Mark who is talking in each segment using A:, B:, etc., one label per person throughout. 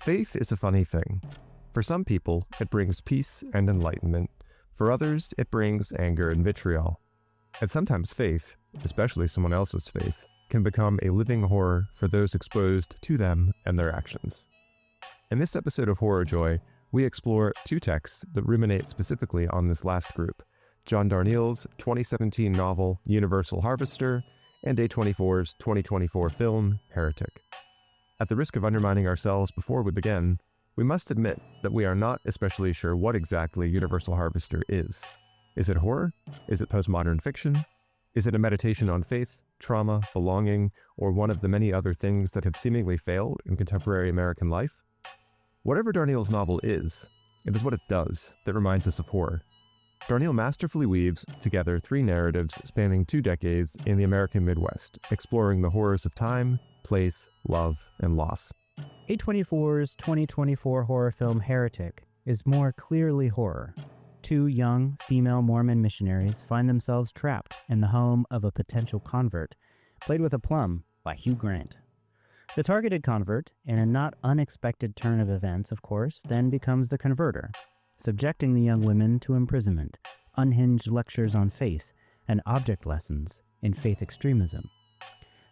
A: Faith is a funny thing. For some people, it brings peace and enlightenment. For others, it brings anger and vitriol. And sometimes faith, especially someone else's faith, can become a living horror for those exposed to them and their actions. In this episode of Horror Joy, we explore two texts that ruminate specifically on this last group, John Darnielle's 2017 novel Universal Harvester and A24's 2024 film Heretic. At the risk of undermining ourselves before we begin, we must admit that we are not especially sure what exactly Universal Harvester is. Is it horror? Is it postmodern fiction? Is it a meditation on faith, trauma, belonging, or one of the many other things that have seemingly failed in contemporary American life? Whatever Darnielle's novel is, it is what it does that reminds us of horror. Darnielle masterfully weaves together three narratives spanning 2 decades in the American Midwest, exploring the horrors of time, place, love, and loss.
B: A24's 2024 horror film Heretic is more clearly horror. 2 young female Mormon missionaries find themselves trapped in the home of a potential convert, played with aplomb by Hugh Grant. The targeted convert, in a not unexpected turn of events, of course, then becomes the converter, subjecting the young women to imprisonment, unhinged lectures on faith, and object lessons in faith extremism.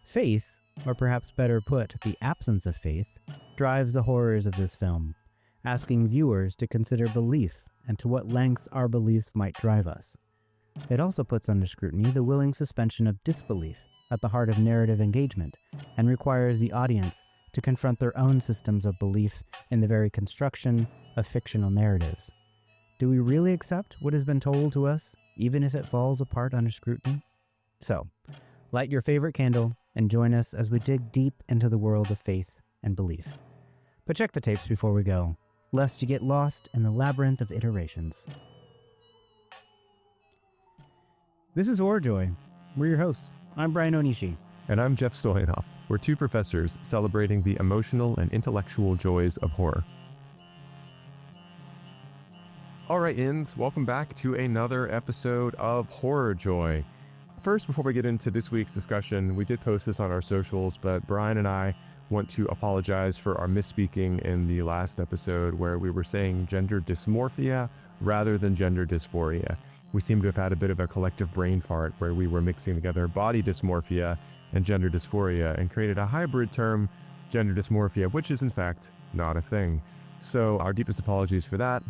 B: Faith, or perhaps better put, the absence of faith, drives the horrors of this film, asking viewers to consider belief and to what lengths our beliefs might drive us. It also puts under scrutiny the willing suspension of disbelief at the heart of narrative engagement, and requires the audience to confront their own systems of belief in the very construction of fictional narratives. Do we really accept what has been told to us, even if it falls apart under scrutiny? So, light your favorite candle and join us as we dig deep into the world of faith and belief. But check the tapes before we go, lest you get lost in the labyrinth of iterations. This is Horror Joy. We're your hosts. I'm Brian Onishi.
A: And I'm Jeff Stoyanoff. We're 2 professors celebrating the emotional and intellectual joys of horror. All right, Inns, welcome back to another episode of Horror Joy. First, before we get into this week's discussion, we did post this on our socials, but Brian and I want to apologize for our misspeaking in the last episode where we were saying gender dysmorphia rather than gender dysphoria. We seem to have had a bit of a collective brain fart where we were mixing together body dysmorphia and gender dysphoria and created a hybrid term, gender dysmorphia, which is in fact not a thing. So our deepest apologies for that.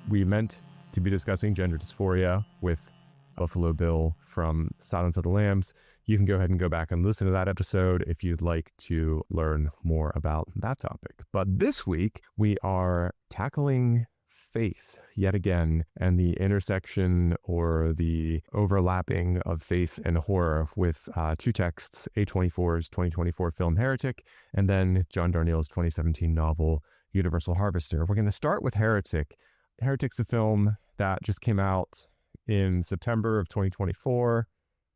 A: We meant to be discussing gender dysphoria with Buffalo Bill from Silence of the Lambs. You can go ahead and go back and listen to that episode if you'd like to learn more about that topic. But this week, we are tackling faith yet again, and the intersection or the overlapping of faith and horror with 2 texts, A24's 2024 film Heretic, and then John Darnielle's 2017 novel Universal Harvester. We're going to start with Heretic. Heretic's a film that just came out in September of 2024.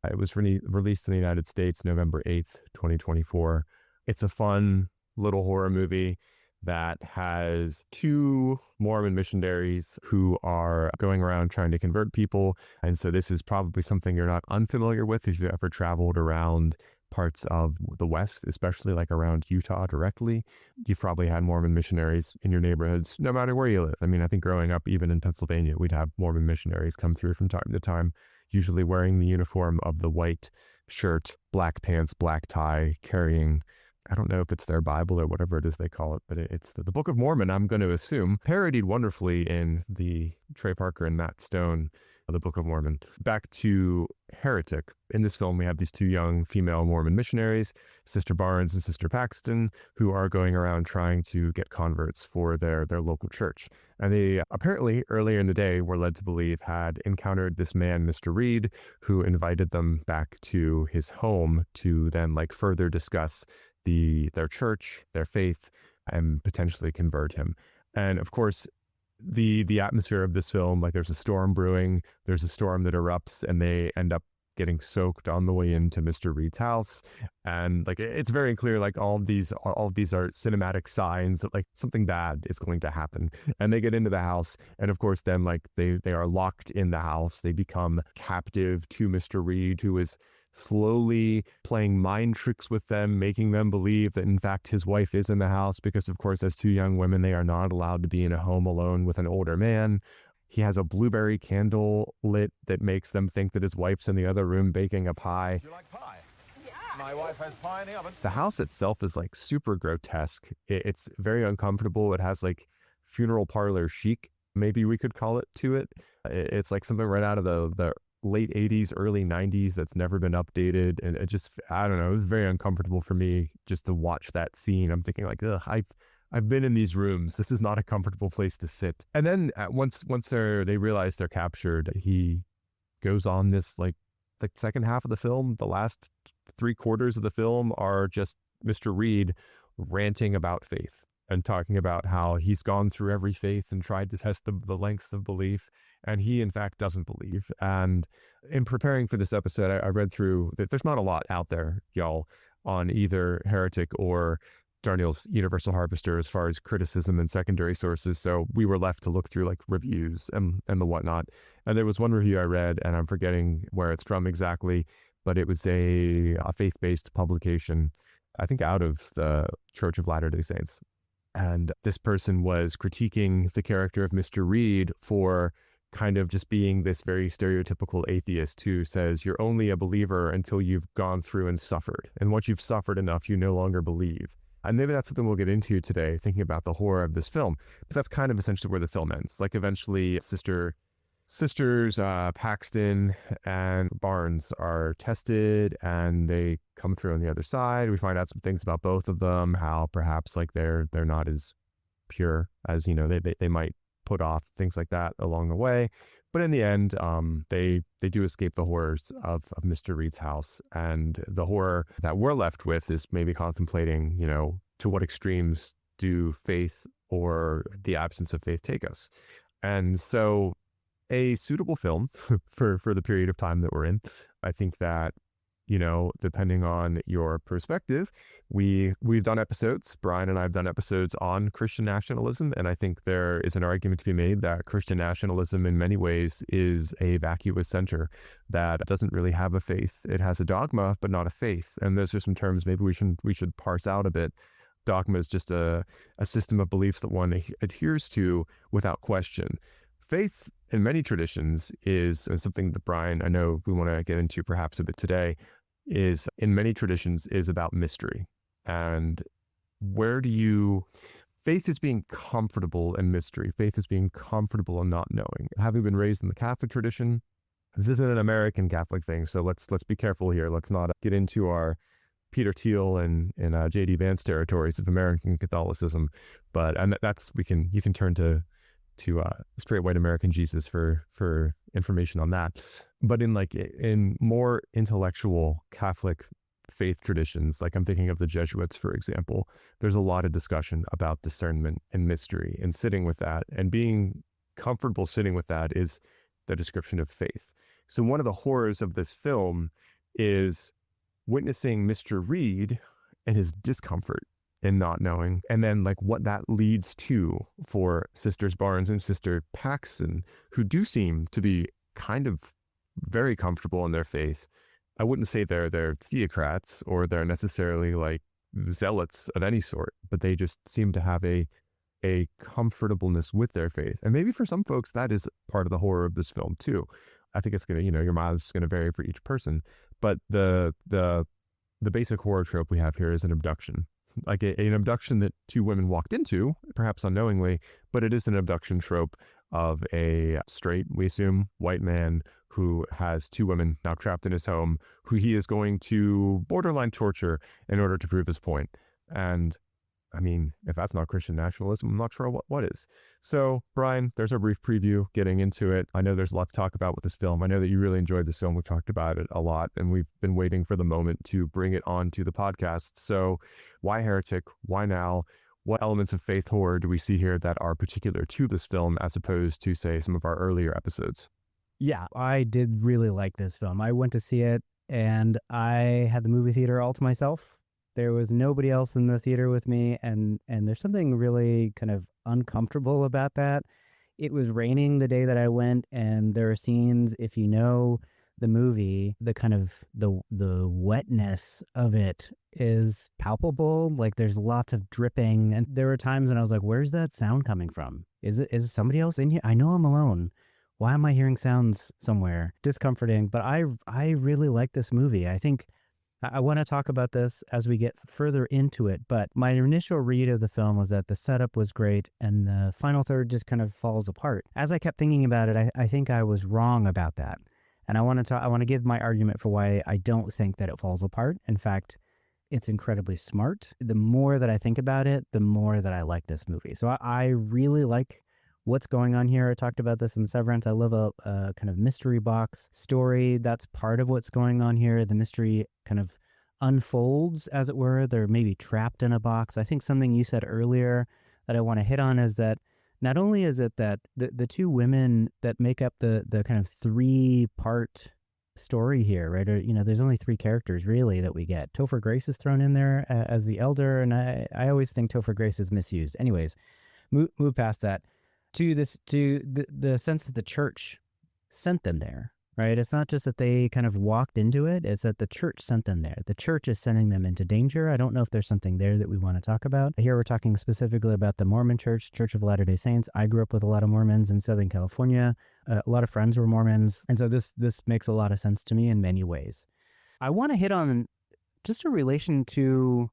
A: It was released in the United States November 8th, 2024. It's a fun little horror movie that has 2 Mormon missionaries who are going around trying to convert people. And so this is probably something you're not unfamiliar with if you've ever traveled around parts of the West, especially like around Utah directly. You've probably had Mormon missionaries in your neighborhoods, no matter where you live. I mean, I think growing up, even in Pennsylvania, we'd have Mormon missionaries come through from time to time, usually wearing the uniform of the white shirt, black pants, black tie, carrying, I don't know if it's their Bible or whatever it is they call it, but it's the Book of Mormon, I'm going to assume, parodied wonderfully in the Trey Parker and Matt Stone, The Book of Mormon. Back to Heretic. In this film, we have these 2 young female Mormon missionaries, Sister Barnes and Sister Paxton, who are going around trying to get converts for their local church. And they apparently, earlier in the day, were led to believe had encountered this man, Mr. Reed, who invited them back to his home to then further discuss their church, their faith, and potentially convert him. And of course, the atmosphere of this film, there's a storm brewing, there's a storm that erupts, and they end up getting soaked on the way into Mr. Reed's house. And it's very clear, all of these are cinematic signs that something bad is going to happen. And they get into the house, and of course then they are locked in the house. They become captive to Mr. Reed, who is slowly playing mind tricks with them, making them believe that in fact his wife is in the house, because of course as two young women they are not allowed to be in a home alone with an older man. He has a blueberry candle lit that makes them think that his wife's in the other room baking a pie.
C: Do you like pie? My wife has pie in the oven.
A: The house itself is like super grotesque. It's very uncomfortable. It has like funeral parlor chic, maybe we could call it, to it. It's like something right out of the late 80s, early 90s that's never been updated. And it just, I don't know, it was very uncomfortable for me just to watch that scene. I'm thinking like, ugh, I've been in these rooms. This is not a comfortable place to sit. And then once they realize they're captured, he goes on this like the second half of the film. The last 3/4 of the film are just Mr. Reed ranting about faith and talking about how he's gone through every faith and tried to test the lengths of belief, and he in fact doesn't believe. And in preparing for this episode, I read through that there's not a lot out there, y'all, on either Heretic or Darnielle's Universal Harvester as far as criticism and secondary sources. So we were left to look through like reviews and the whatnot. And there was one review I read, and I'm forgetting where it's from exactly, but it was a faith-based publication, I think out of the Church of Latter-day Saints. And this person was critiquing the character of Mr. Reed for kind of just being this very stereotypical atheist who says you're only a believer until you've gone through and suffered. And once you've suffered enough, you no longer believe. And maybe that's something we'll get into today, thinking about the horror of this film. But that's kind of essentially where the film ends. Like eventually sisters Paxton and Barnes are tested and they come through on the other side. We find out some things about both of them, how perhaps like they're not as pure as, you know, they might put off, things like that along the way. But in the end, they do escape the horrors of Mr. Reed's house. And the horror that we're left with is maybe contemplating, you know, to what extremes do faith or the absence of faith take us? And so a suitable film for the period of time that we're in. I think that, you know, depending on your perspective, we've done episodes, Brian and I have done episodes on Christian nationalism, and I think there is an argument to be made that Christian nationalism in many ways is a vacuous center that doesn't really have a faith. It has a dogma, but not a faith. And those are some terms maybe we should parse out a bit. Dogma is just a system of beliefs that one adheres to without question. Faith in many traditions is something that Brian, I know we want to get into perhaps a bit today, is in many traditions is about mystery. And faith is being comfortable in mystery. Faith is being comfortable in not knowing. Having been raised in the Catholic tradition, this isn't an American Catholic thing, so let's be careful here. Let's not get into our Peter Thiel and J.D. Vance territories of American Catholicism. But you can turn to straight white American Jesus for information on that. But in more intellectual Catholic faith traditions, like I'm thinking of the Jesuits, for example, there's a lot of discussion about discernment and mystery, and sitting with that and being comfortable sitting with that is the description of faith. So one of the horrors of this film is witnessing Mr. Reed and his discomfort in not knowing, and then like what that leads to for Sisters Barnes and Sister Paxton, who do seem to be kind of very comfortable in their faith. I wouldn't say they're theocrats or they're necessarily like zealots of any sort, but they just seem to have a comfortableness with their faith. And maybe for some folks that is part of the horror of this film too. I think it's gonna, you know, your mileage is gonna vary for each person, but the basic horror trope we have here is an abduction. Like an abduction that two women walked into, perhaps unknowingly, but it is an abduction trope of a straight, we assume, white man who has two women now trapped in his home, who he is going to borderline torture in order to prove his point. And I mean, if that's not Christian nationalism, I'm not sure what is. So, Brian, there's our brief preview getting into it. I know there's a lot to talk about with this film. I know that you really enjoyed this film. We've talked about it a lot, and we've been waiting for the moment to bring it onto the podcast. So, why Heretic? Why now? What elements of faith horror do we see here that are particular to this film as opposed to, say, some of our earlier episodes?
B: Yeah, I did really like this film. I went to see it, and I had the movie theater all to myself. There was nobody else in the theater with me, and there's something really kind of uncomfortable about that. It was raining the day that I went, and there are scenes, if you know the movie, the kind of the wetness of it is palpable. Like there's lots of dripping, and there were times when I was like, where's that sound coming from? Is somebody else in here? I know I'm alone. Why am I hearing sounds somewhere? Discomforting, but I really like this movie. I think I want to talk about this as we get further into it, but my initial read of the film was that the setup was great and the final third just kind of falls apart. As I kept thinking about it, I think I was wrong about that. And I want to give my argument for why I don't think that it falls apart. In fact, it's incredibly smart. The more that I think about it, the more that I like this movie. So I really like what's going on here. I talked about this in Severance. I love a kind of mystery box story. That's part of what's going on here. The mystery kind of unfolds, as it were. They're maybe trapped in a box. I think something you said earlier that I want to hit on is that not only is it that the two women that make up the kind of 3-part story here, right? Or, there's only 3 characters really that we get. Topher Grace is thrown in there as the elder, and I always think Topher Grace is misused. Anyways, move past that. To the sense that the church sent them there, right? It's not just that they kind of walked into it, it's that the church sent them there. The church is sending them into danger. I don't know if there's something there that we want to talk about. Here we're talking specifically about the Mormon Church, Church of Latter-day Saints. I grew up with a lot of Mormons in Southern California. A lot of friends were Mormons, and so this makes a lot of sense to me in many ways. I want to hit on just a relation to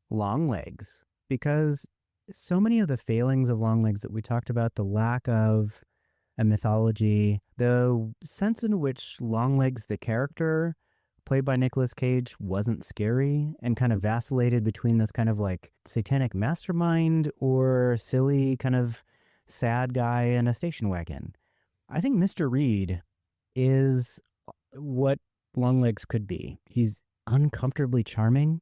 B: Longlegs, because so many of the failings of Longlegs that we talked about, the lack of a mythology, the sense in which Longlegs, the character played by Nicolas Cage, wasn't scary and kind of vacillated between this kind of like satanic mastermind or silly kind of sad guy in a station wagon. I think Mr. Reed is what Longlegs could be. He's uncomfortably charming,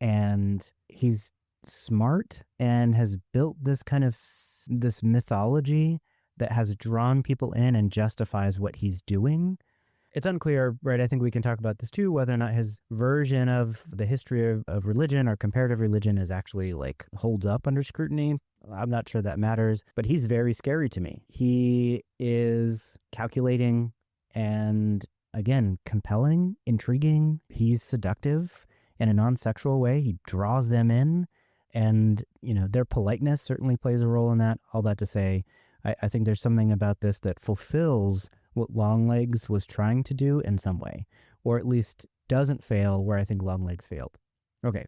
B: and he's smart and has built this kind of this mythology that has drawn people in and justifies what he's doing. It's unclear, right? I think we can talk about this too, whether or not his version of the history of religion or comparative religion is actually like holds up under scrutiny. I'm not sure that matters, but he's very scary to me. He is calculating and, again, compelling, intriguing. He's seductive in a non-sexual way. He draws them in. And, their politeness certainly plays a role in that. All that to say, I think there's something about this that fulfills what Longlegs was trying to do in some way, or at least doesn't fail where I think Longlegs failed. Okay,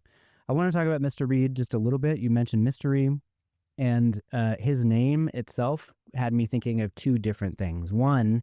B: I want to talk about Mr. Reed just a little bit. You mentioned mystery, and his name itself had me thinking of 2 different things. One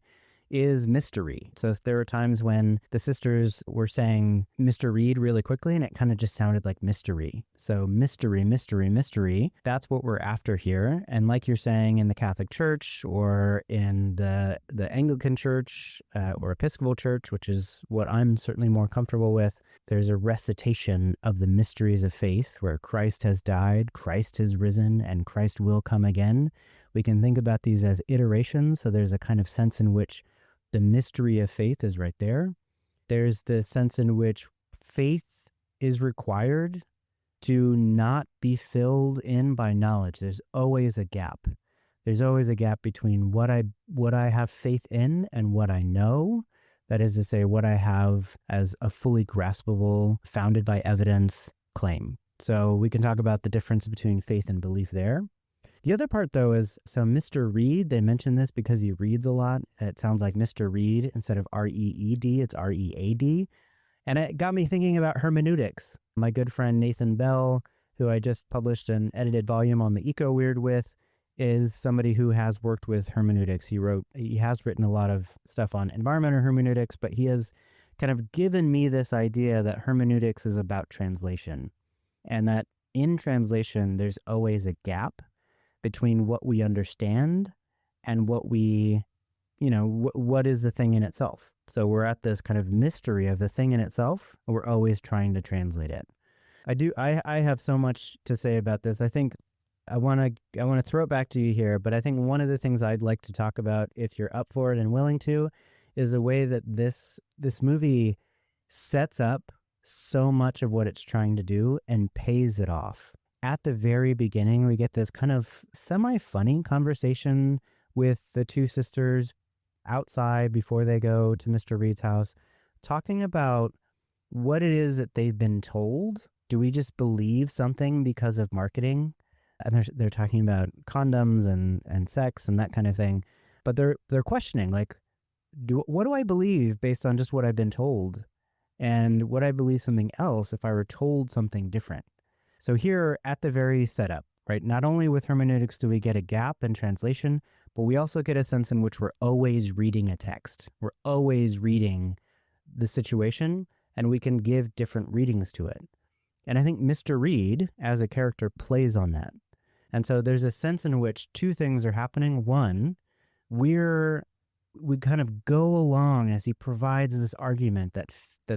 B: is mystery. So there were times when the sisters were saying Mr. Reed really quickly, and it kind of just sounded like mystery. So mystery, mystery, mystery. That's what we're after here. And like you're saying in the Catholic Church or in the Anglican Church or Episcopal Church, which is what I'm certainly more comfortable with, there's a recitation of the mysteries of faith where Christ has died, Christ has risen, and Christ will come again. We can think about these as iterations. So there's a kind of sense in which the mystery of faith is right there. There's the sense in which faith is required to not be filled in by knowledge. There's always a gap. There's always a gap between what I have faith in and what I know. That is to say, what I have as a fully graspable, founded by evidence claim. So we can talk about the difference between faith and belief there. The other part, though, is, so Mr. Reed, they mention this because he reads a lot. It sounds like Mr. Reed instead of R-E-E-D, it's R-E-A-D. And it got me thinking about hermeneutics. My good friend Nathan Bell, who I just published an edited volume on the Eco-Weird with, is somebody who has worked with hermeneutics. He has written a lot of stuff on environmental hermeneutics, but he has kind of given me this idea that hermeneutics is about translation, and that in translation, there's always a gap between what we understand and what we, what is the thing in itself. So we're at this kind of mystery of the thing in itself, and we're always trying to translate it. I have so much to say about this. I think I want to throw it back to you here, but I think one of the things I'd like to talk about, if you're up for it and willing to, is the way that this movie sets up so much of what it's trying to do and pays it off. At the very beginning, we get this kind of semi-funny conversation with the two sisters outside before they go to Mr. Reed's house, talking about what it is that they've been told. Do we just believe something because of marketing? And they're talking about condoms and sex and that kind of thing. But they're questioning, like, what do I believe based on just what I've been told? And would I believe something else if I were told something different? So here at the very setup, right, not only with hermeneutics do we get a gap in translation, but we also get a sense in which we're always reading a text. We're always reading the situation, and we can give different readings to it. And I think Mr. Reed, as a character, plays on that. And so there's a sense in which two things are happening. One, we kind of go along as he provides this argument that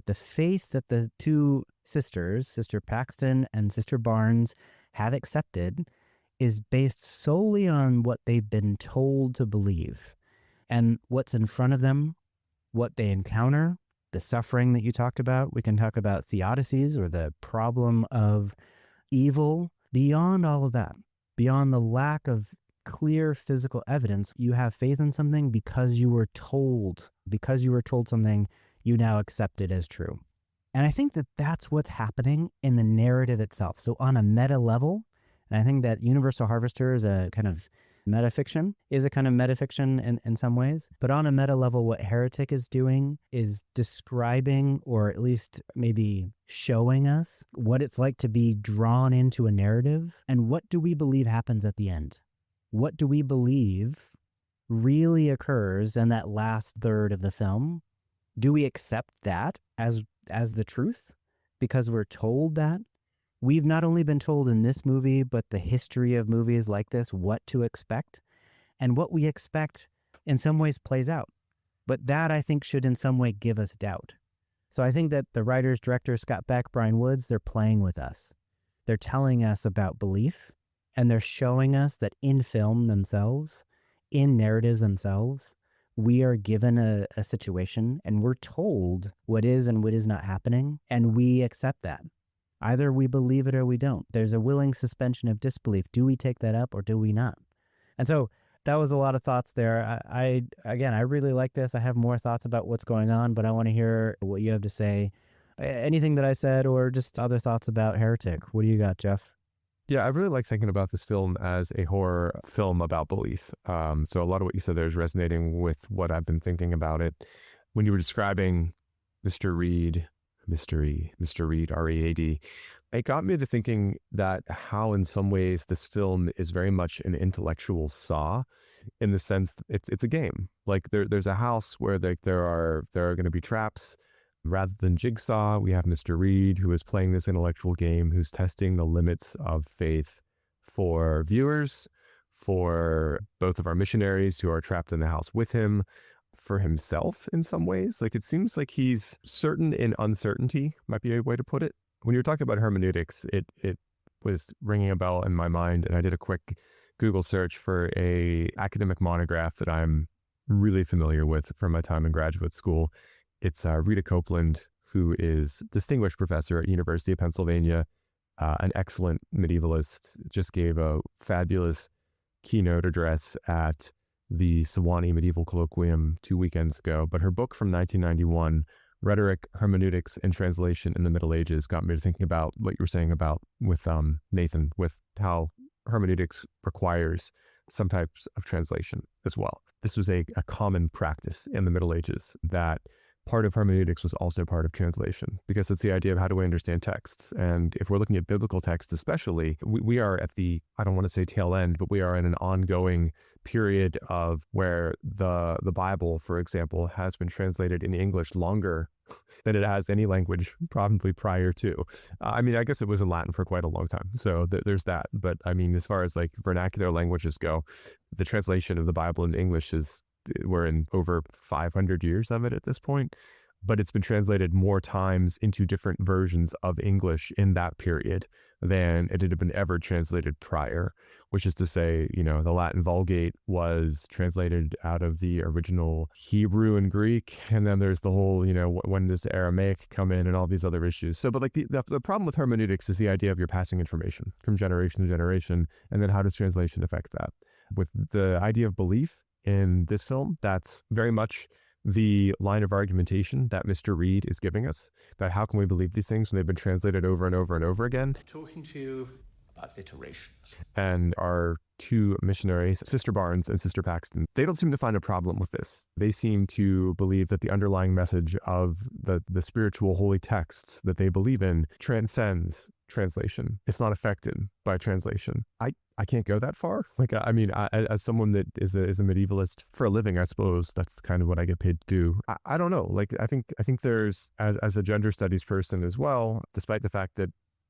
B: the faith that the two sisters, Sister Paxton and Sister Barnes, have accepted is based solely on what they've been told to believe. And what's in front of them, what they encounter, the suffering that you talked about. We can talk about theodicies, or the problem of evil. Beyond all of that, beyond the lack of clear physical evidence, you have faith in something because you were told. Because you were told something, you now accept it as true. And I think that that's what's happening in the narrative itself. So on a meta level, and I think that Universal Harvester is a kind of metafiction, in some ways. But on a meta level, what Heretic is doing is describing, or at least maybe showing us, what it's like to be drawn into a narrative. And what do we believe happens at the end? What do we believe really occurs in that last third of the film? Do we accept that as the truth because we're told that? We've not only been told in this movie, but the history of movies like this, what to expect. And what we expect in some ways plays out. But that, I think, should in some way give us doubt. So I think that the writers, directors, Scott Beck, Brian Woods, they're playing with us. They're telling us about belief, and they're showing us that in film themselves, in narratives themselves, we are given a situation and we're told what is and what is not happening, and we accept that. Either we believe it or we don't. There's a willing suspension of disbelief. Do we take that up or do we not? And so that was a lot of thoughts there. I really like this. I have more thoughts about what's going on, but I want to hear what you have to say. Anything that I said, or just other thoughts about Heretic. What do you got, Jeff?
A: Yeah, I really like thinking about this film as a horror film about belief. So a lot of what you said there is resonating with what I've been thinking about it. When you were describing Mr. Reed, R-E-A-D, it got me to thinking that how in some ways this film is very much an intellectual saw, in the sense that it's a game. Like there's a house where there are going to be traps. Rather than Jigsaw, we have Mr. Reed, who is playing this intellectual game, who's testing the limits of faith for viewers, for both of our missionaries who are trapped in the house with him, for himself in some ways. Like, it seems like he's certain in uncertainty, might be a way to put it. When you were talking about hermeneutics, it was ringing a bell in my mind, and I did a quick Google search for a academic monograph that I'm really familiar with from my time in graduate school. It's Rita Copeland, who is distinguished professor at University of Pennsylvania, an excellent medievalist, just gave a fabulous keynote address at the Sewanee Medieval Colloquium 2 weekends ago. But her book from 1991, Rhetoric, Hermeneutics, and Translation in the Middle Ages, got me to thinking about what you were saying about with Nathan, with how hermeneutics requires some types of translation as well. This was a common practice in the Middle Ages, that part of hermeneutics was also part of translation, because it's the idea of how do we understand texts. And if we're looking at biblical texts especially, we are at the, I don't want to say tail end, but we are in an ongoing period of where the Bible, for example, has been translated in English longer than it has any language probably prior to. I mean, I guess it was in Latin for quite a long time. So there's that. But I mean, as far as like vernacular languages go, the translation of the Bible in English we're in over 500 years of it at this point, but it's been translated more times into different versions of English in that period than it had been ever translated prior, which is to say, the Latin Vulgate was translated out of the original Hebrew and Greek. And then there's the whole, when does Aramaic come in and all these other issues. So, but like the problem with hermeneutics is the idea of you're passing information from generation to generation. And then how does translation affect that? With the idea of belief, in this film. That's very much the line of argumentation that Mr. Reed is giving us, that how can we believe these things when they've been translated over and over and over again?
D: Talking to you about iterations.
A: And our two missionaries, Sister Barnes and Sister Paxton, they don't seem to find a problem with this. They seem to believe that the underlying message of the spiritual holy texts that they believe in transcends translation. It's not affected by translation. I can't go that far. Like, I mean, as someone that is a medievalist for a living, I suppose that's kind of what I get paid to do. I don't know. Like, I think there's, as a gender studies person as well, despite the fact that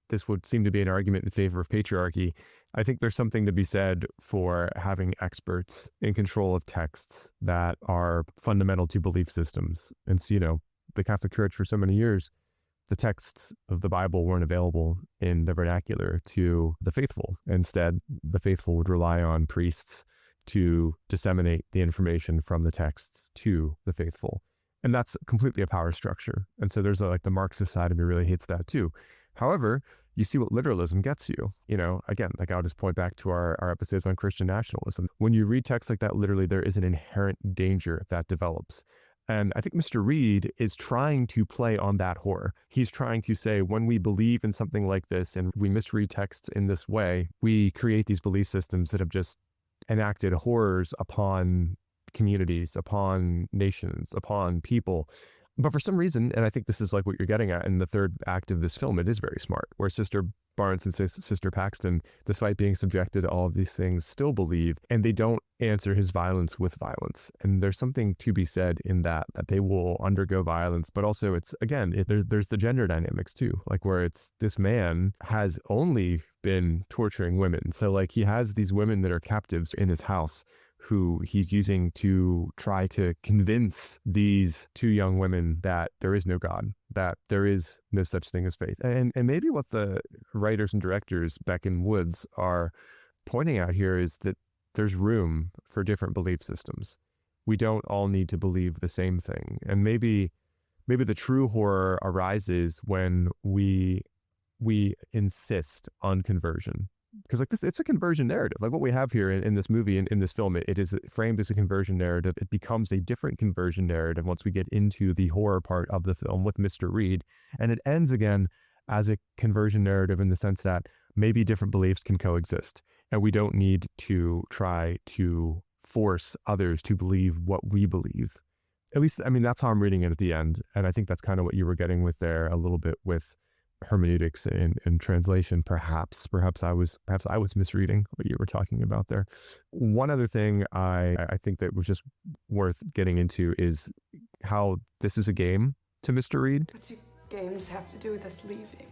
A: this would seem to be an argument in favor of patriarchy, I think there's something to be said for having experts in control of texts that are fundamental to belief systems. And so, the Catholic Church for so many years, the texts of the Bible weren't available in the vernacular to the faithful. Instead, the faithful would rely on priests to disseminate the information from the texts to the faithful. And that's completely a power structure. And so there's the Marxist side of me really hates that too. However, you see what literalism gets you. Again, I'll just point back to our episodes on Christian nationalism. When you read texts like that, literally there is an inherent danger that develops. And I think Mr. Reed is trying to play on that horror. He's trying to say, when we believe in something like this and we misread texts in this way, we create these belief systems that have just enacted horrors upon communities, upon nations, upon people. But for some reason, and I think this is what you're getting at in the third act of this film, it is very smart, where Sister Barnes and Sister Paxton, despite being subjected to all of these things, still believe, and they don't answer his violence with violence. And there's something to be said in that they will undergo violence, but also there's the gender dynamics too, where it's this man has only been torturing women. So he has these women that are captives in his house who he's using to try to convince these two young women that there is no God, that there is no such thing as faith. And maybe what the writers and directors Beck and Woods are pointing out here is that there's room for different belief systems. We don't all need to believe the same thing. And maybe the true horror arises when we insist on conversion. Because it's a conversion narrative. What we have here in this movie and in this film, it is framed as a conversion narrative. It becomes a different conversion narrative once we get into the horror part of the film with Mr. Reed. And it ends again as a conversion narrative in the sense that maybe different beliefs can coexist. And we don't need to try to force others to believe what we believe. At least, that's how I'm reading it at the end. And I think that's kind of what you were getting with there a little bit with hermeneutics and translation. Perhaps I was misreading what you were talking about there. One other thing I think that was just worth getting into is how this is a game to Mr. Reed.
E: What do games have to do with us leaving?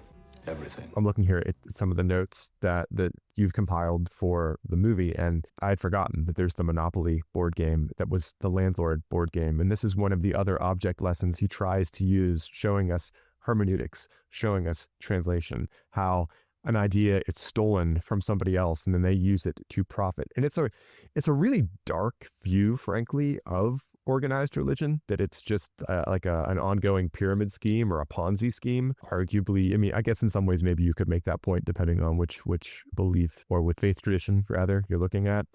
D: Everything.
A: I'm looking here at some of the notes that you've compiled for the movie, and I had forgotten that there's the Monopoly board game that was the Landlord board game. And this is one of the other object lessons he tries to use, showing us hermeneutics, showing us translation, how an idea is stolen from somebody else and then they use it to profit. And it's a really dark view, frankly, of organized religion, that it's just an ongoing pyramid scheme or a Ponzi scheme. Arguably, I guess in some ways maybe you could make that point depending on which belief or what faith tradition rather you're looking at.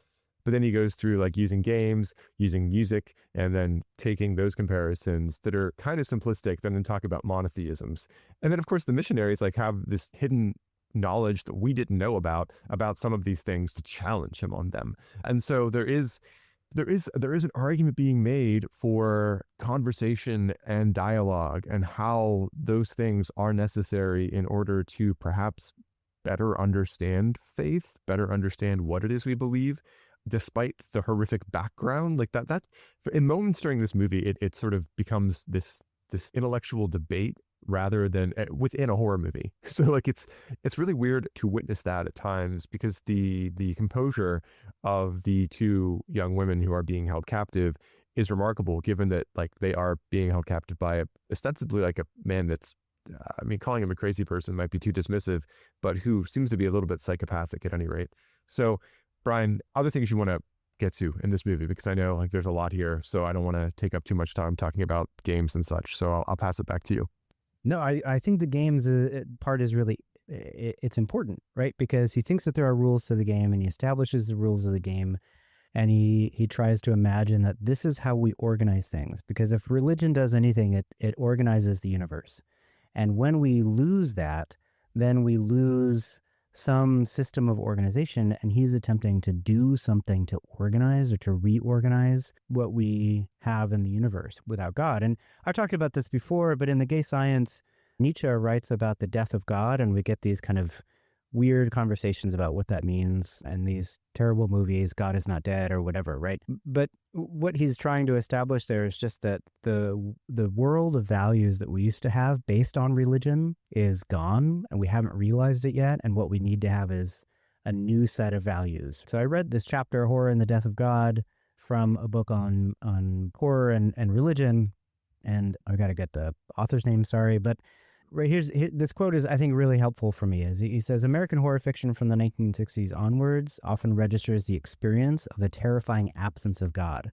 A: But then he goes through using games, using music, and then taking those comparisons that are kind of simplistic, then talk about monotheisms. And then, of course, the missionaries have this hidden knowledge that we didn't know about some of these things to challenge him on them. And so there is an argument being made for conversation and dialogue and how those things are necessary in order to perhaps better understand faith, better understand what it is we believe, despite the horrific background. That in moments during this movie, it sort of becomes this intellectual debate rather than within a horror movie. So it's really weird to witness that at times, because the composure of the two young women who are being held captive is remarkable, given that they are being held captive by ostensibly a man that's calling him a crazy person might be too dismissive, but who seems to be a little bit psychopathic at any rate. So Brian, other things you want to get to in this movie, because I know there's a lot here, so I don't want to take up too much time talking about games and such. So I'll pass it back to you.
B: No, I think the games part is really, it's important, right? Because he thinks that there are rules to the game and he establishes the rules of the game. And he tries to imagine that this is how we organize things. Because if religion does anything, it organizes the universe. And when we lose that, then we lose some system of organization, and he's attempting to do something to organize or to reorganize what we have in the universe without God. And I talked about this before, but in the gay science, Nietzsche writes about the death of God, and we get these kind of weird conversations about what that means and these terrible movies, God is not dead or whatever, right? But what he's trying to establish there is just that the world of values that we used to have based on religion is gone, and we haven't realized it yet, and what we need to have is a new set of values. So I read this chapter, Horror and the Death of God, from a book on horror and religion, and I got to get the author's name, sorry, but right this quote is, I think, really helpful for me. As he says, American horror fiction from the 1960s onwards often registers the experience of the terrifying absence of God.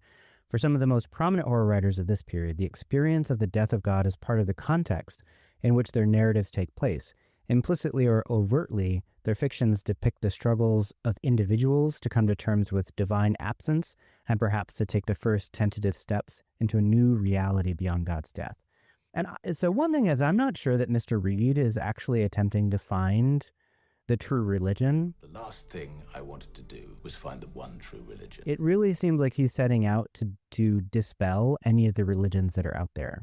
B: For some of the most prominent horror writers of this period, the experience of the death of God is part of the context in which their narratives take place. Implicitly or overtly, their fictions depict the struggles of individuals to come to terms with divine absence and perhaps to take the first tentative steps into a new reality beyond God's death. And so one thing is, I'm not sure that Mr. Reed is actually attempting to find the true religion.
D: The last thing I wanted to do was find the one true religion.
B: It really seems like he's setting out to dispel any of the religions that are out there.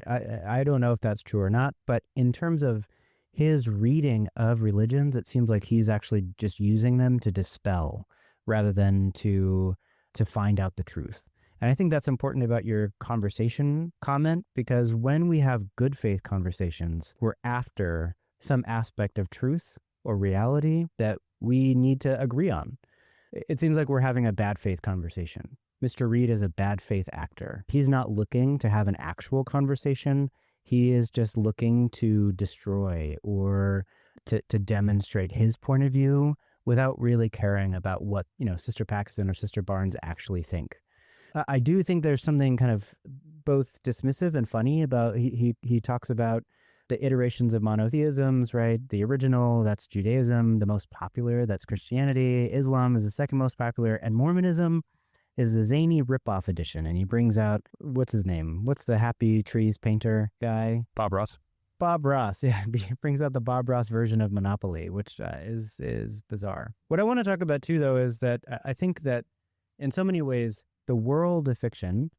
B: I don't know if that's true or not, but in terms of his reading of religions, it seems like he's actually just using them to dispel rather than to find out the truth. And I think that's important about your conversation comment, because when we have good faith conversations, we're after some aspect of truth or reality that we need to agree on. It seems like we're having a bad faith conversation. Mr. Reed is a bad faith actor. He's not looking to have an actual conversation. He is just looking to destroy or to demonstrate his point of view without really caring about what, Sister Paxton or Sister Barnes actually think. I do think there's something kind of both dismissive and funny about, he talks about the iterations of monotheisms, right? The original, that's Judaism. The most popular, that's Christianity. Islam is the second most popular. And Mormonism is the zany ripoff edition. And he brings out, what's his name? What's the Happy Trees painter guy?
A: Bob Ross.
B: Bob Ross, yeah. He brings out the Bob Ross version of Monopoly, which is bizarre. What I want to talk about too, though, is that I think that in so many ways, the world of fiction,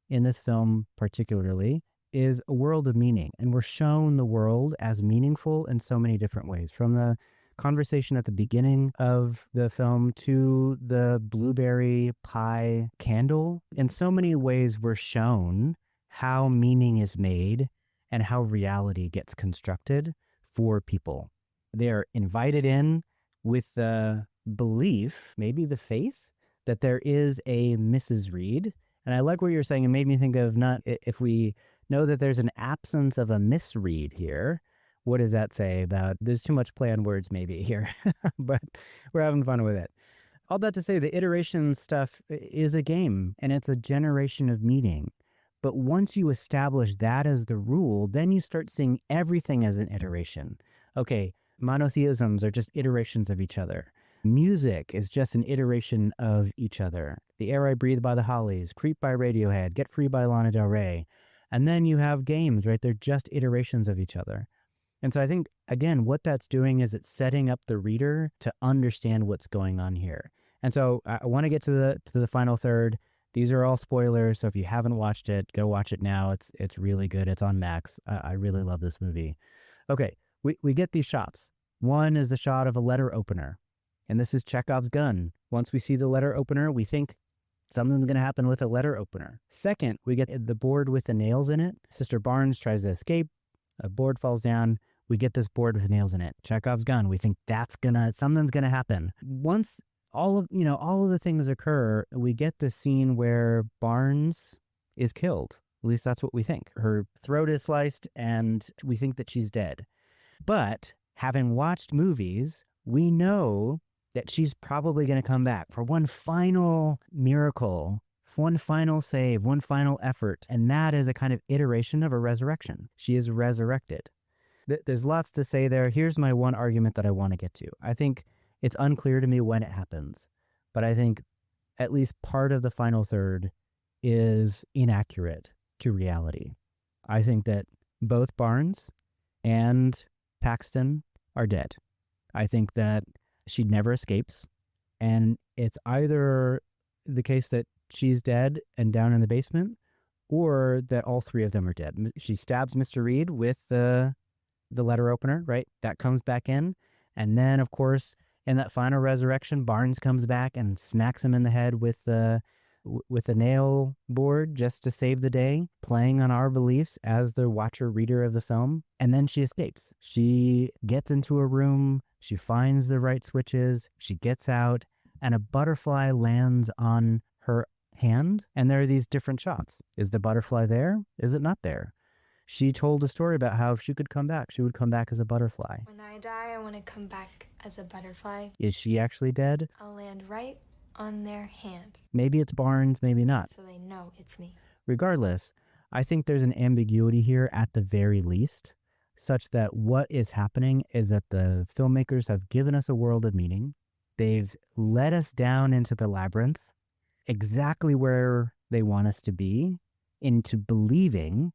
B: in this film particularly, is a world of meaning. And we're shown the world as meaningful in so many different ways. From the conversation at the beginning of the film to the blueberry pie candle, in so many ways we're shown how meaning is made and how reality gets constructed for people. They're invited in with the belief, maybe the faith, that there is a Mrs. Reed. And I like what you're saying. It made me think of, not if we know that there's an absence of a Miss Reed here, what does that say about, there's too much play on words maybe here, but we're having fun with it. All that to say, the iteration stuff is a game, and it's a generation of meaning. But once you establish that as the rule, then you start seeing everything as an iteration. Okay, monotheisms are just iterations of each other. Music is just an iteration of each other. The Air I Breathe by the Hollies, Creep by Radiohead, Get Free by Lana Del Rey. And then you have games, right? They're just iterations of each other. And so I think, again, what that's doing is it's setting up the reader to understand what's going on here. And so I want to get to the final third. These are all spoilers, so if you haven't watched it, go watch it now. It's really good. It's on Max. I really love this movie. Okay, we get these shots. One is the shot of a letter opener. And this is Chekhov's gun. Once we see the letter opener, we think something's going to happen with a letter opener. Second, we get the board with the nails in it. Sister Barnes tries to escape. A board falls down. We get this board with nails in it. Chekhov's gun. We think something's going to happen. Once all of the things occur, we get the scene where Barnes is killed. At least that's what we think. Her throat is sliced and we think that she's dead. But having watched movies, we know that she's probably going to come back for one final miracle, one final save, one final effort. And that is a kind of iteration of a resurrection. She is resurrected. There's lots to say there. Here's my one argument that I want to get to. I think it's unclear to me when it happens. But I think at least part of the final third is inaccurate to reality. I think that both Barnes and Paxton are dead. I think that she never escapes, and it's either the case that she's dead and down in the basement, or that all three of them are dead. She stabs Mr. Reed with the letter opener, right? That comes back in. And then, of course, in that final resurrection, Barnes comes back and smacks him in the head with a nail board just to save the day, playing on our beliefs as the watcher reader of the film. And then she escapes. She gets into a room. She finds the right switches. She gets out, and a butterfly lands on her hand. And there are these different shots. Is the butterfly there? Is it not there? She told a story about how if she could come back, she would come back as a butterfly.
F: When I die, I want to come back as a butterfly.
B: Is she actually dead?
F: I'll land right on their hand.
B: Maybe it's Barnes, maybe not.
F: So they know it's me.
B: Regardless, I think there's an ambiguity here at the very least, such that what is happening is that the filmmakers have given us a world of meaning. They've led us down into the labyrinth, exactly where they want us to be, into believing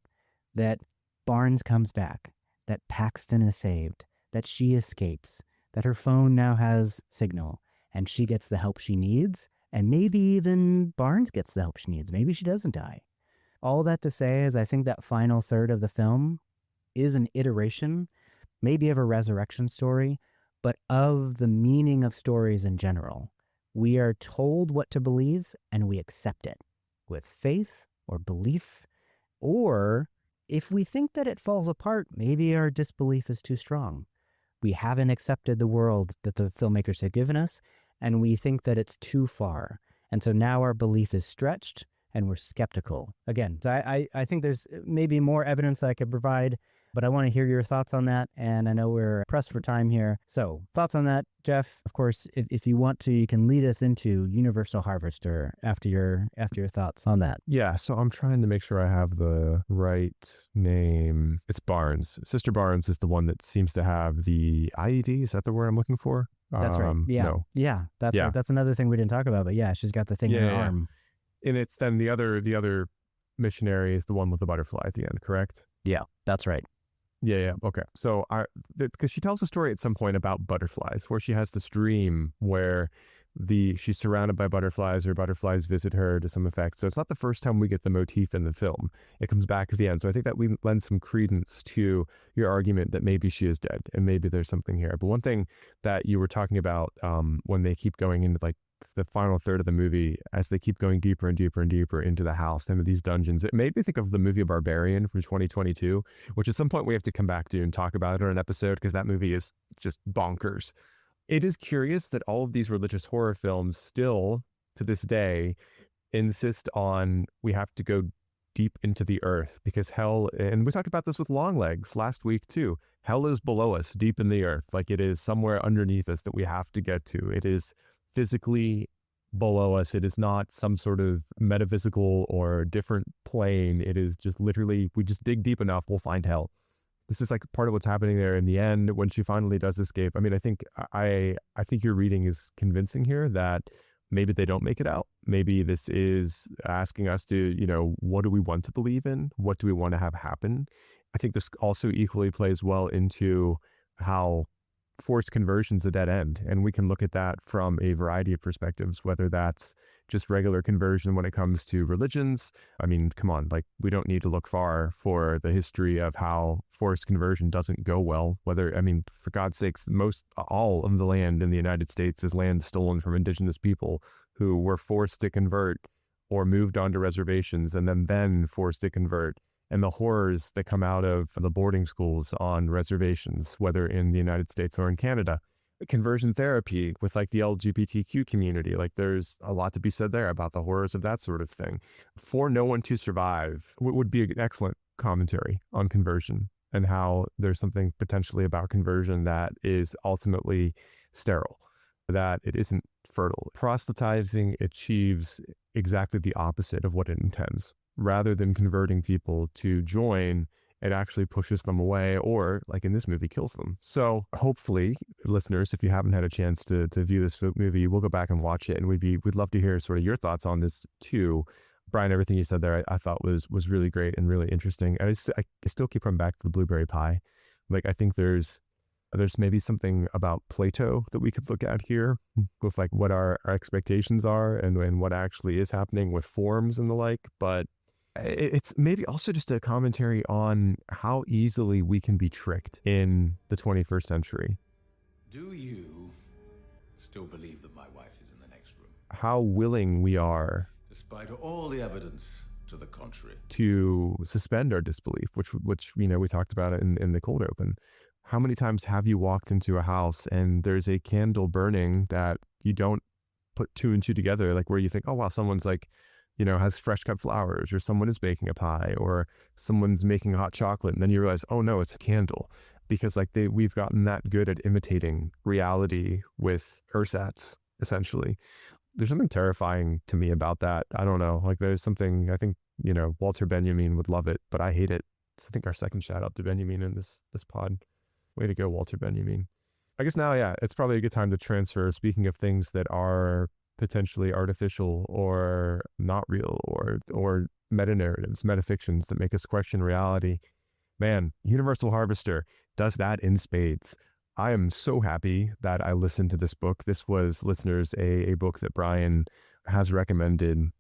B: that Barnes comes back, that Paxton is saved, that she escapes, that her phone now has signal, and she gets the help she needs, and maybe even Barnes gets the help she needs. Maybe she doesn't die. All that to say is I think that final third of the film is an iteration, maybe of a resurrection story, but of the meaning of stories in general. We are told what to believe, and we accept it with faith or belief, or if we think that it falls apart, maybe our disbelief is too strong. We haven't accepted the world that the filmmakers have given us, and we think that it's too far. And so now our belief is stretched, and we're skeptical. Again, I think there's maybe more evidence I could provide, but I want to hear your thoughts on that, and I know we're pressed for time here. So, thoughts on that, Jeff? Of course, if you want to, you can lead us into Universal Harvester after your thoughts on that.
A: Yeah, so I'm trying to make sure I have the right name. It's Barnes. Sister Barnes is the one that seems to have the IED. Is that the word I'm looking for?
B: That's right. Yeah.
A: No.
B: Yeah, that's right. That's another thing we didn't talk about, but yeah, she's got the thing in her arm.
A: And it's then the other missionary is the one with the butterfly at the end, correct?
B: Yeah, that's right.
A: Yeah. Okay. So because she tells a story at some point about butterflies, where she has this dream where she's surrounded by butterflies, or butterflies visit her to some effect. So it's not the first time we get the motif in the film. It comes back at the end. So I think that we lend some credence to your argument that maybe she is dead and maybe there's something here. But one thing that you were talking about when they keep going into like the final third of the movie, as they keep going deeper and deeper and deeper into the house, into these dungeons, it made me think of the movie Barbarian from 2022, which at some point we have to come back to and talk about it on an episode, because that movie is just bonkers. It is curious that all of these religious horror films still, to this day, insist on we have to go deep into the earth, because hell, and we talked about this with Longlegs last week too, hell is below us, deep in the earth. Like, it is somewhere underneath us that we have to get to. It is physically below us. It is not some sort of metaphysical or different plane. It is just literally, we just dig deep enough, we'll find hell. This is like part of what's happening there in the end when she finally does escape. I mean, I think your reading is convincing here that maybe they don't make it out. Maybe this is asking us to, what do we want to believe in? What do we want to have happen? I think this also equally plays well into how forced conversion's a dead end. And we can look at that from a variety of perspectives, whether that's just regular conversion when it comes to religions. I mean, come on, like, we don't need to look far for the history of how forced conversion doesn't go well. For God's sakes, all of the land in the United States is land stolen from indigenous people who were forced to convert or moved onto reservations and then forced to convert. And the horrors that come out of the boarding schools on reservations, whether in the United States or in Canada. Conversion therapy with like the LGBTQ community, like there's a lot to be said there about the horrors of that sort of thing. For No One to Survive would be an excellent commentary on conversion and how there's something potentially about conversion that is ultimately sterile, that it isn't fertile. Proselytizing achieves exactly the opposite of what it intends. Rather than converting people to join it actually pushes them away, or like in this movie, kills them. So hopefully, listeners, if you haven't had a chance to view this movie, we'll go back and watch it, and we'd love to hear sort of your thoughts on this too. Brian, everything you said there, I thought was really great and really interesting. And I still keep coming back to the blueberry pie. Like, I think there's maybe something about Plato that we could look at here with like what our expectations are and what actually is happening with forms and the like. But it's maybe also just a commentary on how easily we can be tricked in the 21st century.
D: Do you still believe that my wife is in the next room?
A: How willing we are,
D: Despite all the evidence to the contrary.
A: to suspend our disbelief, which we talked about it in the cold open. How many times have you walked into a house and there's a candle burning that you don't put two and two together, like where you think, oh wow, someone's like, has fresh cut flowers, or someone is baking a pie, or someone's making hot chocolate, and then you realize, oh no, it's a candle, because like we've gotten that good at imitating reality with ersatz, essentially. There's something terrifying to me about that. I don't know. Like, there's something, I think, Walter Benjamin would love it, but I hate it. So I think our second shout out to Benjamin in this pod. Way to go, Walter Benjamin. I guess now, yeah, it's probably a good time to transfer. Speaking of things that are potentially artificial or not real, or meta-narratives, metafictions that make us question reality. Man, Universal Harvester does that in spades. I am so happy that I listened to this book. This was, listeners, a book that Brian has recommended,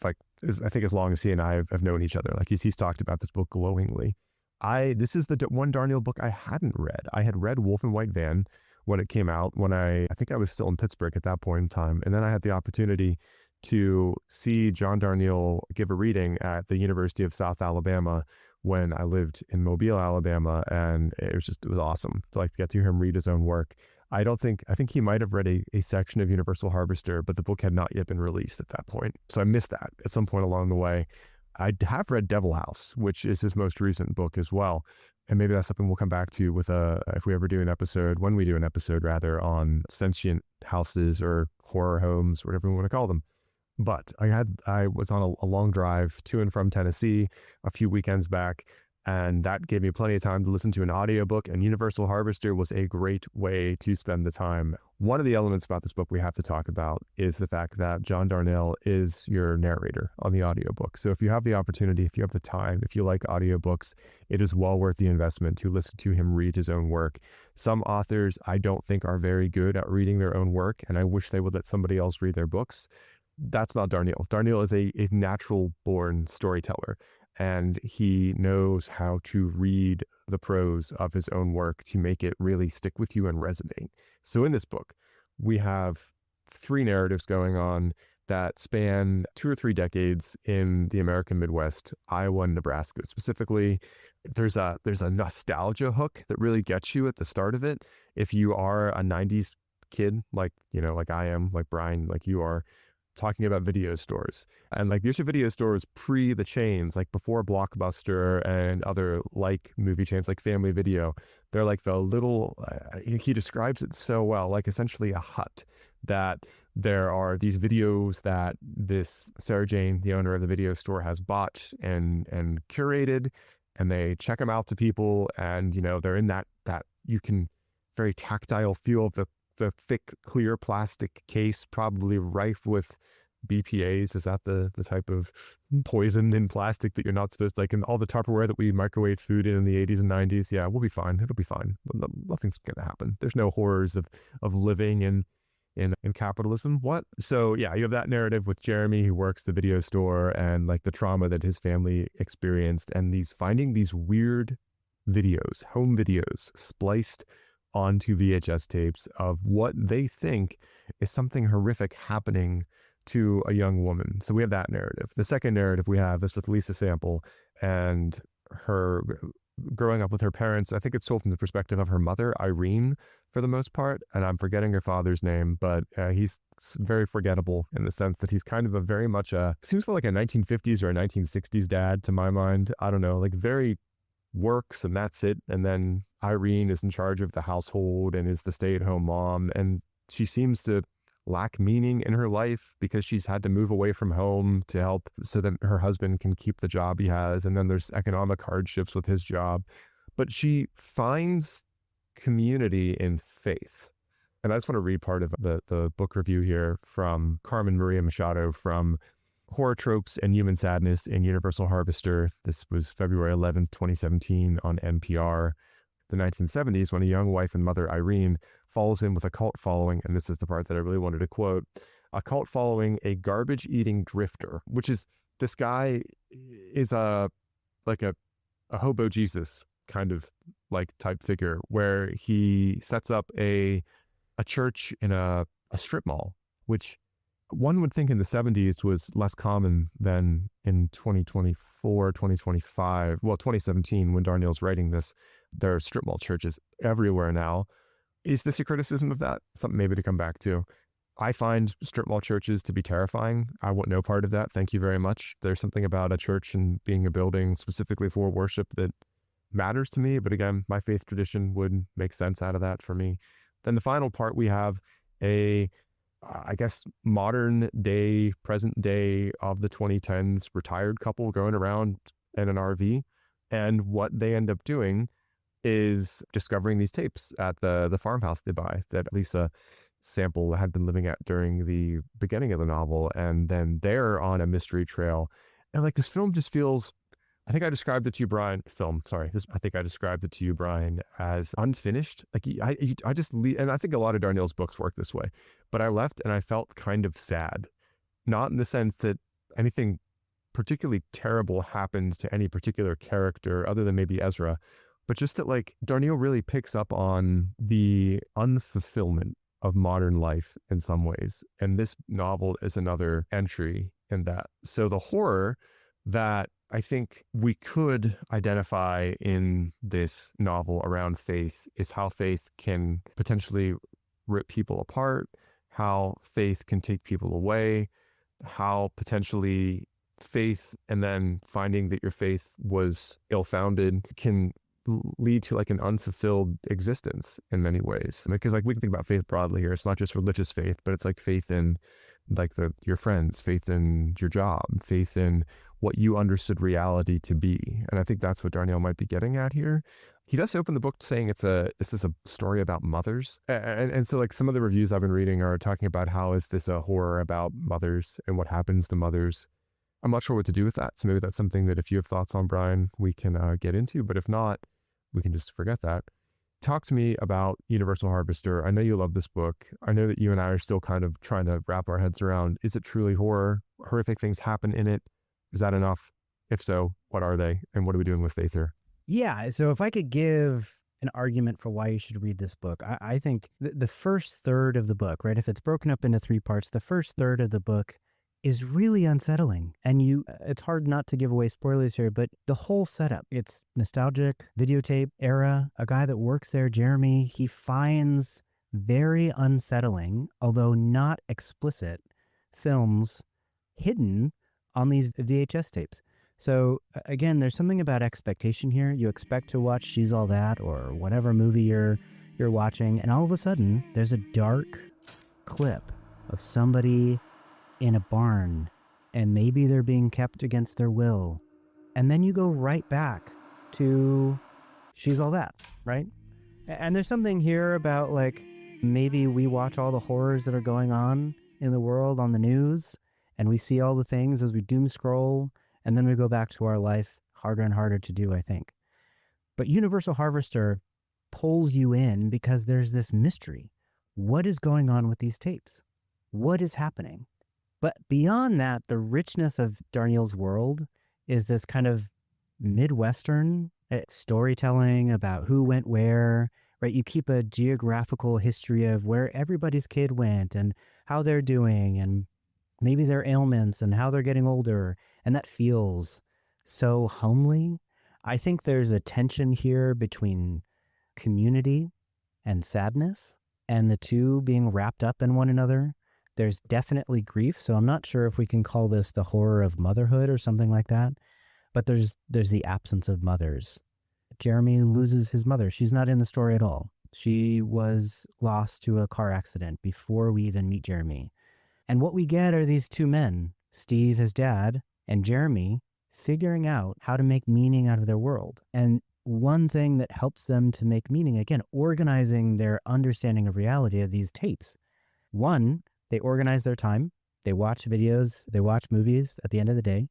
A: like, I think as long as he and I have known each other. Like, he's talked about this book glowingly. This is the one Darnielle book I hadn't read. I had read Wolf and White Van when it came out, when I think I was still in Pittsburgh at that point in time. And then I had the opportunity to see John Darnielle give a reading at the University of South Alabama when I lived in Mobile, Alabama. And it was awesome to get to hear him read his own work. I think he might have read a section of Universal Harvester, but the book had not yet been released at that point. So I missed that at some point along the way. I have read Devil House, which is his most recent book as well. And maybe that's something we'll come back to with if we ever do an episode, when we do an episode rather, on sentient houses or horror homes, whatever we want to call them. But I was on a long drive to and from Tennessee a few weekends back, and that gave me plenty of time to listen to an audiobook, and Universal Harvester was a great way to spend the time. One of the elements about this book we have to talk about is the fact that John Darnielle is your narrator on the audiobook. So if you have the opportunity, if you have the time, if you like audiobooks, it is well worth the investment to listen to him read his own work. Some authors I don't think are very good at reading their own work, and I wish they would let somebody else read their books. That's not Darnielle. Darnielle is a natural-born storyteller, and he knows how to read the prose of his own work to make it really stick with you and resonate. So in this book, we have 3 narratives going on that span 2 or 3 decades in the American Midwest, Iowa and Nebraska. Specifically, there's a nostalgia hook that really gets you at the start of it. If you are a 90s kid, like I am, like Brian, like you are, talking about video stores. And these are video stores pre the chains, like before Blockbuster and other like movie chains like Family Video. They're like the little, he describes it so well, like essentially a hut, that there are these videos that this Sarah Jane, the owner of the video store, has bought and curated, and they check them out to people. And, they're in that you can very tactile feel of the thick, clear plastic case, probably rife with BPAs. Is that the type of poison in plastic that you're not supposed to, like in all the Tupperware that we microwave food in the 80s and 90s? Yeah, we'll be fine. It'll be fine. Nothing's going to happen. There's no horrors of living in capitalism. What? So yeah, you have that narrative with Jeremy, who works the video store, and like the trauma that his family experienced, and finding these weird videos, home videos, spliced onto VHS tapes of what they think is something horrific happening to a young woman. So we have that narrative. The second narrative we have is with Lisa Sample and her growing up with her parents. I think it's told from the perspective of her mother, Irene, for the most part. And I'm forgetting her father's name, but he's very forgettable in the sense that he's kind of seems more like a 1950s or a 1960s dad to my mind. I don't know, like very works and that's it. And then Irene is in charge of the household and is the stay-at-home mom, and she seems to lack meaning in her life because she's had to move away from home to help so that her husband can keep the job he has. And then there's economic hardships with his job. But she finds community in faith. And I just want to read part of the book review here from Carmen Maria Machado from Horror Tropes and Human Sadness in Universal Harvester. This was February 11th, 2017 on NPR. The 1970s, when a young wife and mother, Irene, falls in with a cult following, and this is the part that I really wanted to quote, a cult following a garbage-eating drifter, which is, this guy is a hobo Jesus kind of like type figure, where he sets up a church in a strip mall, which one would think in the 70s was less common than in 2024, 2025. Well, 2017, when Darnielle's writing this, there are strip mall churches everywhere now. Is this a criticism of that? Something maybe to come back to. I find strip mall churches to be terrifying. I want no part of that. Thank you very much. There's something about a church and being a building specifically for worship that matters to me. But again, my faith tradition would make sense out of that for me. Then the final part, we have I guess, modern day, present day of the 2010s retired couple going around in an RV. And what they end up doing is discovering these tapes at the farmhouse they buy that Lisa Sample had been living at during the beginning of the novel. And then they're on a mystery trail. And like, this film just feels, I think I described it to you, Brian, I think I described it to you, Brian, as unfinished. Like, I just leave, and I think a lot of Darnielle's books work this way, but I left and I felt kind of sad. Not in the sense that anything particularly terrible happened to any particular character other than maybe Ezra, but just that, like, Darnielle really picks up on the unfulfillment of modern life in some ways. And this novel is another entry in that. So the horror that I think we could identify in this novel around faith is how faith can potentially rip people apart, how faith can take people away, how potentially faith and then finding that your faith was ill-founded can lead to like an unfulfilled existence in many ways. Because like we can think about faith broadly here. It's not just religious faith, but it's like faith in like your friends, faith in your job, faith in what you understood reality to be. And I think that's what Darnielle might be getting at here. He does open the book saying this is a story about mothers. And so like some of the reviews I've been reading are talking about how is this a horror about mothers and what happens to mothers. I'm not sure what to do with that. So maybe that's something that if you have thoughts on, Brian, we can get into. But if not, we can just forget that. Talk to me about Universal Harvester. I know you love this book. I know that you and I are still kind of trying to wrap our heads around, is it truly horror? Horrific things happen in it. Is that enough? If so, what are they? And what are we doing with faith here?
B: Yeah, so if I could give an argument for why you should read this book, I think the first third of the book, right, if it's broken up into three parts, the first third of the book is really unsettling. And it's hard not to give away spoilers here, but the whole setup, it's nostalgic, videotape era, a guy that works there, Jeremy, he finds very unsettling, although not explicit, films hidden on these VHS tapes. So again, there's something about expectation here. You expect to watch She's All That or whatever movie you're watching, and all of a sudden there's a dark clip of somebody in a barn, and maybe they're being kept against their will. And then you go right back to She's All That, right? And there's something here about like, maybe we watch all the horrors that are going on in the world on the news, and we see all the things as we doom scroll, and then we go back to our life, harder and harder to do, I think. But Universal Harvester pulls you in because there's this mystery. What is going on with these tapes? What is happening? But beyond that, the richness of Darnielle's world is this kind of Midwestern storytelling about who went where, right? You keep a geographical history of where everybody's kid went and how they're doing and maybe their ailments and how they're getting older. And that feels so homely. I think there's a tension here between community and sadness, and the two being wrapped up in one another. There's definitely grief, so I'm not sure if we can call this the horror of motherhood or something like that, but there's the absence of mothers. Jeremy loses his mother. She's not in the story at all. She was lost to a car accident before we even meet Jeremy. And what we get are these two men, Steve, his dad, and Jeremy, figuring out how to make meaning out of their world. And one thing that helps them to make meaning, again, organizing their understanding of reality of these tapes. One, they organize their time. They watch videos, they watch movies at the end of the day.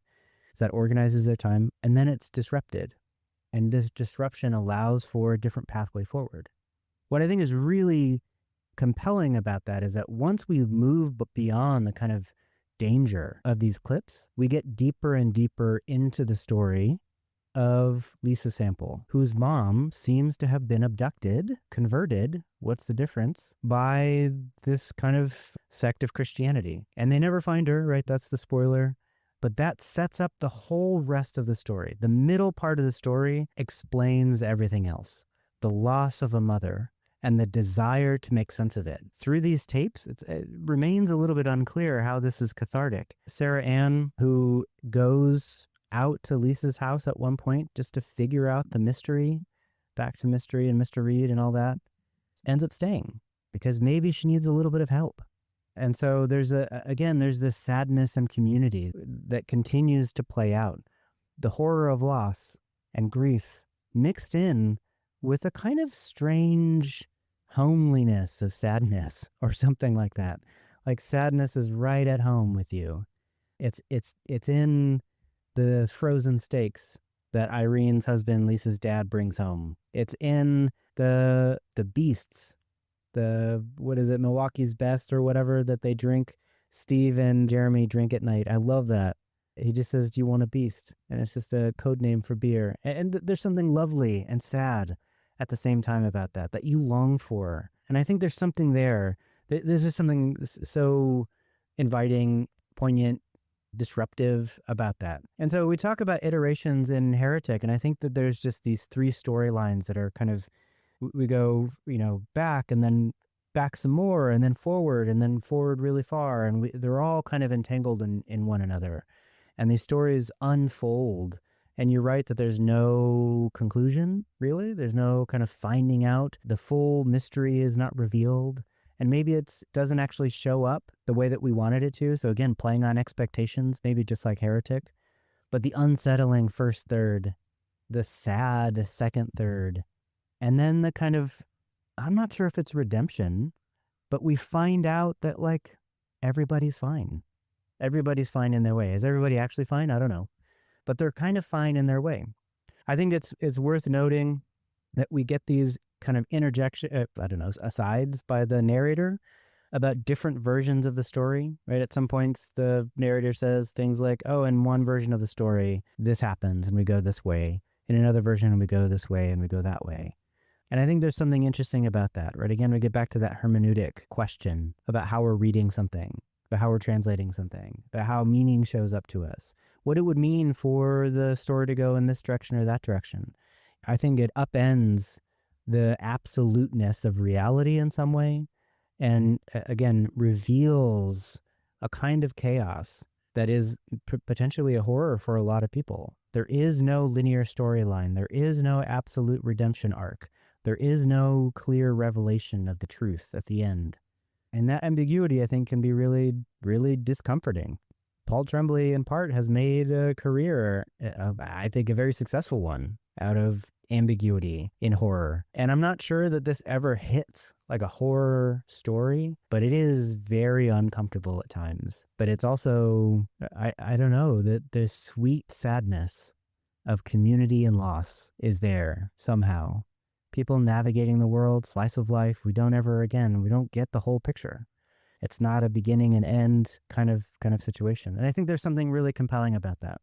B: So that organizes their time. And then it's disrupted. And this disruption allows for a different pathway forward. What I think is really compelling about that is that once we move beyond the kind of danger of these clips, we get deeper and deeper into the story of Lisa Sample, whose mom seems to have been abducted, converted, what's the difference, by this kind of sect of Christianity. And they never find her, right? That's the spoiler. But that sets up the whole rest of the story. The middle part of the story explains everything else. The loss of a mother and the desire to make sense of it. Through these tapes, it remains a little bit unclear how this is cathartic. Sarah Ann, who goes out to Lisa's house at one point just to figure out the mystery, back to mystery and Mr. Reed and all that, ends up staying because maybe she needs a little bit of help. And so there's this sadness and community that continues to play out. The horror of loss and grief mixed in with a kind of strange homeliness of sadness or something like that. Like sadness is right at home with you. It's in the frozen steaks that Irene's husband, Lisa's dad, brings home. It's in the beasts, Milwaukee's Best or whatever that they drink. Steve and Jeremy drink at night. I love that. He just says, "Do you want a beast?" And it's just a code name for beer. And there's something lovely and sad at the same time about that you long for. And I think there's something there. There's just something so inviting, poignant, disruptive about that. And so we talk about iterations in Heretic, and I think that there's just these three storylines that are kind of, we go, back and then back some more and then forward really far. And they're all kind of entangled in one another. And these stories unfold. And you're right that there's no conclusion, really. There's no kind of finding out. The full mystery is not revealed. And maybe it doesn't actually show up the way that we wanted it to. So again, playing on expectations, maybe just like Heretic. But the unsettling first third, the sad second third, and then the kind of, I'm not sure if it's redemption, but we find out that like everybody's fine. Everybody's fine in their way. Is everybody actually fine? I don't know. But they're kind of fine in their way. I think it's worth noting that we get these kind of asides by the narrator about different versions of the story, right? At some points, the narrator says things like, oh, in one version of the story, this happens and we go this way. In another version, we go this way and we go that way. And I think there's something interesting about that, right? Again, we get back to that hermeneutic question about how we're reading something, about how we're translating something, about how meaning shows up to us, what it would mean for the story to go in this direction or that direction. I think it upends the absoluteness of reality in some way, and again, reveals a kind of chaos that is potentially a horror for a lot of people. There is no linear storyline. There is no absolute redemption arc. There is no clear revelation of the truth at the end. And that ambiguity, I think, can be really, really discomforting. Paul Tremblay, in part, has made a career, I think a very successful one, out of ambiguity in horror. And I'm not sure that this ever hits like a horror story, but it is very uncomfortable at times. But it's also, I don't know, that the sweet sadness of community and loss is there somehow. People navigating the world, slice of life, we don't get the whole picture. It's not a beginning and end kind of situation. And I think there's something really compelling about that.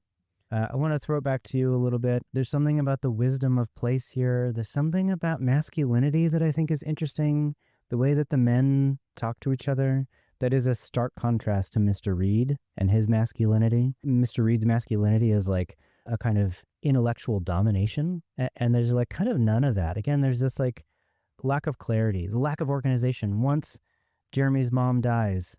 B: I want to throw it back to you a little bit. There's something about the wisdom of place here. There's something about masculinity that I think is interesting. The way that the men talk to each other, that is a stark contrast to Mr. Reed and his masculinity. Mr. Reed's masculinity is like a kind of intellectual domination. And there's like kind of none of that. Again, there's this like lack of clarity, the lack of organization. Once Jeremy's mom dies,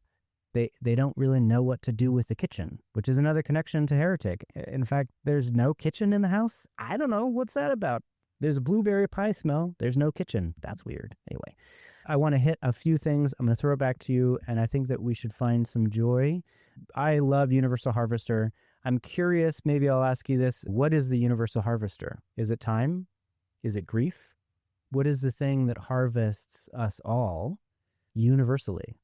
B: they don't really know what to do with the kitchen, which is another connection to Heretic. In fact, there's no kitchen in the house. I don't know. What's that about? There's a blueberry pie smell. There's no kitchen. That's weird. Anyway, I want to hit a few things. I'm going to throw it back to you, and I think that we should find some joy. I love Universal Harvester. I'm curious, maybe I'll ask you this. What is the Universal Harvester? Is it time? Is it grief? What is the thing that harvests us all universally?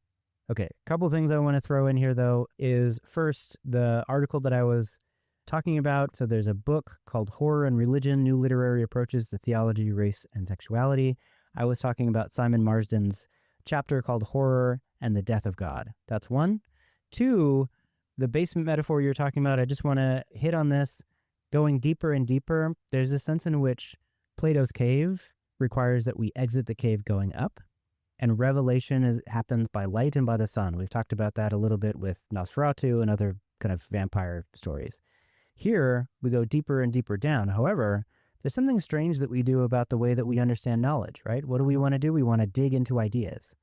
B: Okay, a couple things I want to throw in here, though, is first, the article that I was talking about. So there's a book called Horror and Religion, New Literary Approaches to Theology, Race, and Sexuality. I was talking about Simon Marsden's chapter called Horror and the Death of God. That's one. Two, the basement metaphor you're talking about, I just want to hit on this. Going deeper and deeper, there's a sense in which Plato's cave requires that we exit the cave going up, and revelation happens by light and by the sun. We've talked about that a little bit with Nosferatu and other kind of vampire stories. Here, we go deeper and deeper down. However, there's something strange that we do about the way that we understand knowledge, right? What do we want to do? We want to dig into ideas.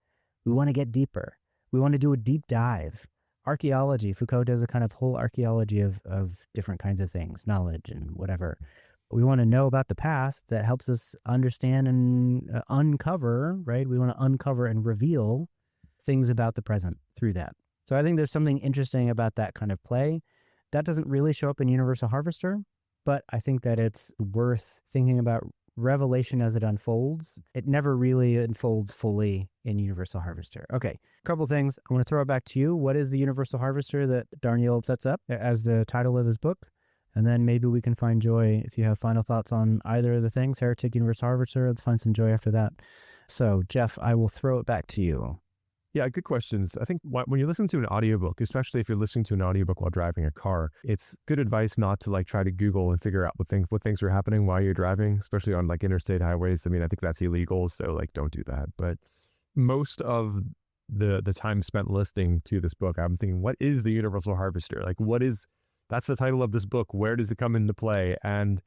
B: We want to get deeper. We want to do a deep dive. Archaeology, Foucault does a kind of whole archaeology of different kinds of things, knowledge and whatever. We want to know about the past that helps us understand and uncover, right? We want to uncover and reveal things about the present through that. So I think there's something interesting about that kind of play. That doesn't really show up in Universal Harvester, but I think that it's worth thinking about revelation as it unfolds. It never really unfolds fully in Universal Harvester. Okay, a couple things. I want to throw it back to you. What is the Universal Harvester that Darnielle sets up as the title of his book? And then maybe we can find joy if you have final thoughts on either of the things, Heretic, Universal Harvester. Let's find some joy after that. So, Jeff, I will throw it back to you.
A: Yeah, good questions. I think when you listen to an audiobook, especially if you're listening to an audiobook while driving a car, it's good advice not to like try to Google and figure out what things are happening while you're driving, especially on like interstate highways. I mean, I think that's illegal, so like don't do that. But most of the time spent listening to this book, I'm thinking, what is the Universal Harvester? Like, that's the title of this book. Where does it come into play? And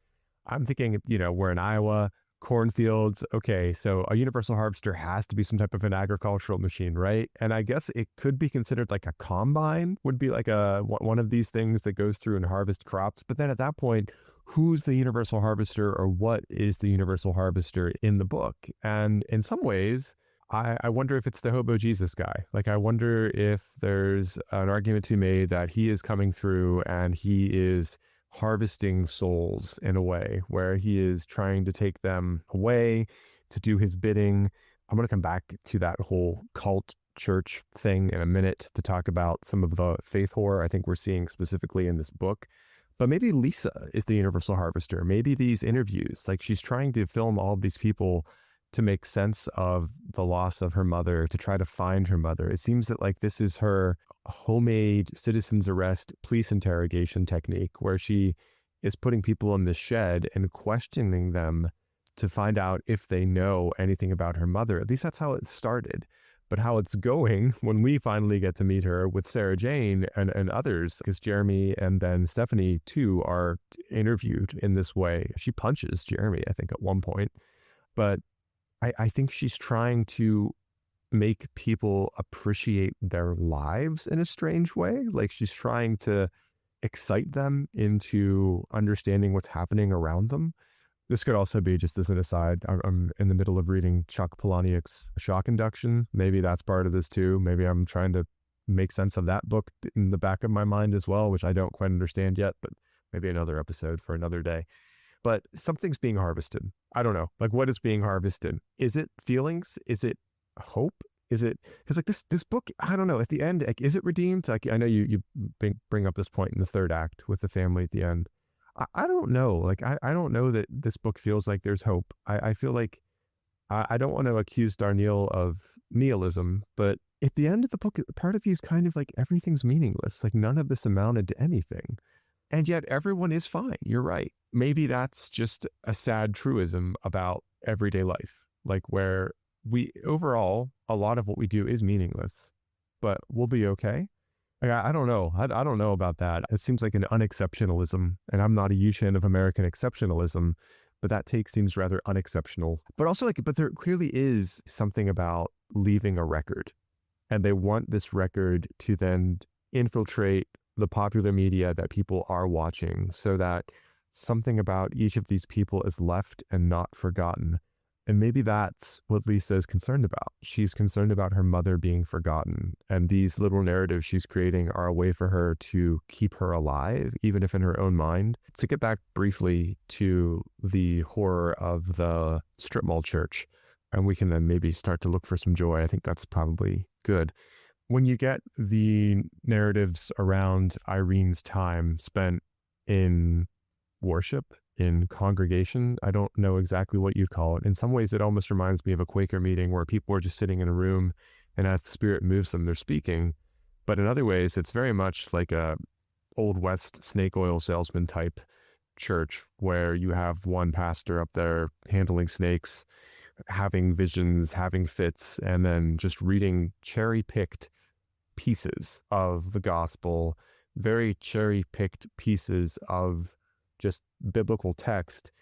A: I'm thinking, we're in Iowa, cornfields. Okay, so a universal harvester has to be some type of an agricultural machine, right? And I guess it could be considered like a combine would be like one of these things that goes through and harvest crops. But then at that point, who's the universal harvester, or what is the universal harvester in the book? And in some ways, I wonder if it's the hobo Jesus guy. Like, I wonder if there's an argument to be made that he is coming through and he is harvesting souls in a way where he is trying to take them away to do his bidding. I'm going to come back to that whole cult church thing in a minute to talk about some of the faith horror I think we're seeing specifically in this book. But maybe Lisa is the universal harvester. Maybe these interviews, like she's trying to film all of these people to make sense of the loss of her mother, to try to find her mother. It seems that like this is her homemade citizen's arrest police interrogation technique where she is putting people in this shed and questioning them to find out if they know anything about her mother. At least that's how it started. But how it's going when we finally get to meet her with Sarah Jane and others, because Jeremy and then Stephanie too are interviewed in this way. She punches Jeremy, I think, at one point. But I think she's trying to make people appreciate their lives in a strange way. Like she's trying to excite them into understanding what's happening around them. This could also be, just as an aside, I'm in the middle of reading Chuck Palahniuk's Shock Induction. Maybe that's part of this too. Maybe I'm trying to make sense of that book in the back of my mind as well, which I don't quite understand yet, but maybe another episode for another day. But something's being harvested. I don't know. Like, what is being harvested? Is it feelings? Is it hope? Is it, because like this book, I don't know, at the end, like, is it redeemed? Like, I know you bring up this point in the third act with the family at the end. I don't know. Like, I don't know that this book feels like there's hope. I feel like I don't want to accuse Darnielle of nihilism, but at the end of the book, part of you is kind of like everything's meaningless. Like none of this amounted to anything. And yet everyone is fine. You're right. Maybe that's just a sad truism about everyday life, like where overall, a lot of what we do is meaningless, but we'll be okay. Like, I don't know. I don't know about that. It seems like an unexceptionalism, and I'm not a huge fan of American exceptionalism, but that take seems rather unexceptional. But also but there clearly is something about leaving a record, and they want this record to then infiltrate the popular media that people are watching, so that something about each of these people is left and not forgotten. And maybe that's what Lisa is concerned about. She's concerned about her mother being forgotten. And these little narratives she's creating are a way for her to keep her alive, even if in her own mind. To get back briefly to the horror of the strip mall church, and we can then maybe start to look for some joy. I think that's probably good. When you get the narratives around Irene's time spent in worship, in congregation, I don't know exactly what you'd call it. In some ways, it almost reminds me of a Quaker meeting where people are just sitting in a room, and as the Spirit moves them, they're speaking. But in other ways, it's very much like a Old West snake oil salesman type church where you have one pastor up there handling snakes, having visions, having fits, and then just reading cherry-picked pieces of the gospel, very cherry-picked pieces of just biblical text.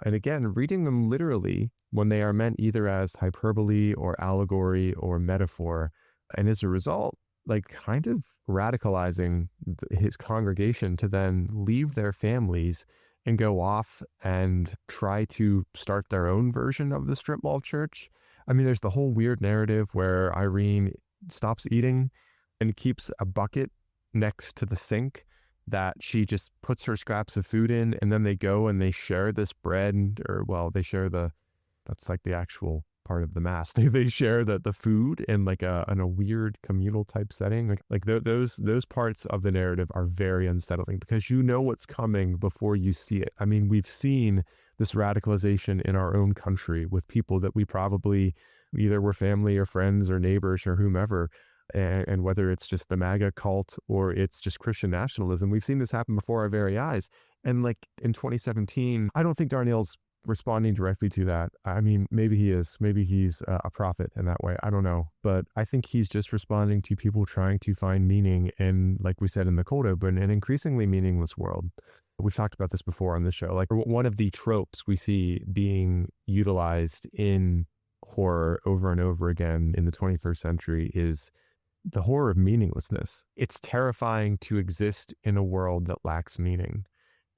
A: And again, reading them literally when they are meant either as hyperbole or allegory or metaphor. And as a result, like kind of radicalizing his congregation to then leave their families and go off and try to start their own version of the strip mall church. I mean, there's the whole weird narrative where Irene stops eating and keeps a bucket next to the sink that she just puts her scraps of food in, and then they go and they share this bread, or well, they share that's like the actual part of the mass. They share the food in like in a weird communal type setting. Those parts of the narrative are very unsettling because you know what's coming before you see it. I mean, we've seen this radicalization in our own country with people that we probably either were family or friends or neighbors or whomever. And whether it's just the MAGA cult or it's just Christian nationalism, we've seen this happen before our very eyes. And like in 2017, I don't think Darnielle's responding directly to that. I mean, maybe he is. Maybe he's a prophet in that way. I don't know. But I think he's just responding to people trying to find meaning in, like we said in the cold open, an increasingly meaningless world. We've talked about this before on this show. Like one of the tropes we see being utilized in horror over and over again in the 21st century is the horror of meaninglessness. It's terrifying to exist in a world that lacks meaning.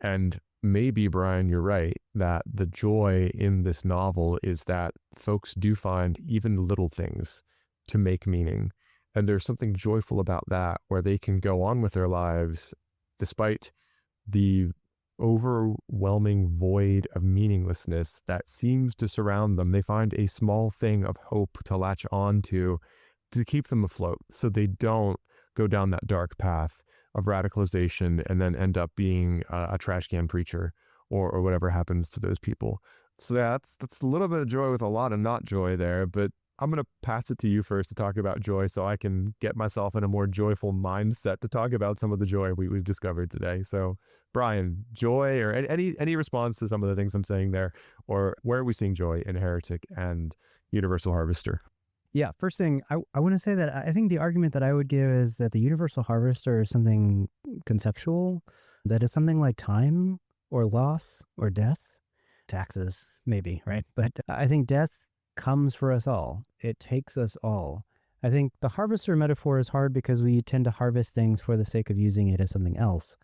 A: And maybe, Brian, you're right, that the joy in this novel is that folks do find even the little things to make meaning. And there's something joyful about that, where they can go on with their lives despite the overwhelming void of meaninglessness that seems to surround them. They find a small thing of hope to latch on to keep them afloat so they don't go down that dark path of radicalization and then end up being a trash can preacher or whatever happens to those people. So that's a little bit of joy with a lot of not joy there, but I'm going to pass it to you first to talk about joy so I can get myself in a more joyful mindset to talk about some of the joy we've discovered today. So Brian, joy or any response to some of the things I'm saying there, or where are we seeing joy in Heretic and Universal Harvester?
B: Yeah, first thing, I want to say that I think the argument that I would give is that the Universal Harvester is something conceptual, that is something like time or loss or death, taxes maybe, right? But I think death comes for us all. It takes us all. I think the harvester metaphor is hard because we tend to harvest things for the sake of using it as something else.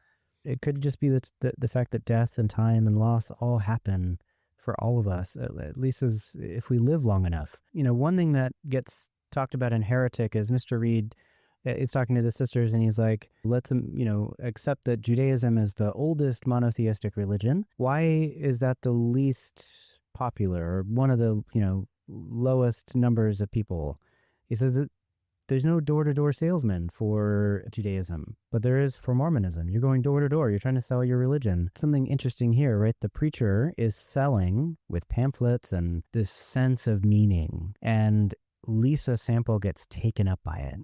B: It could just be the fact that death and time and loss all happen for all of us, at least as if we live long enough. You know, one thing that gets talked about in Heretic is Mr. Reed is talking to the sisters and he's like, let's, accept that Judaism is the oldest monotheistic religion. Why is that the least popular or one of the, lowest numbers of people? He says that there's no door-to-door salesman for Judaism, but there is for Mormonism. You're going door-to-door. You're trying to sell your religion. Something interesting here, right? The preacher is selling with pamphlets and this sense of meaning. And Lisa Sample gets taken up by it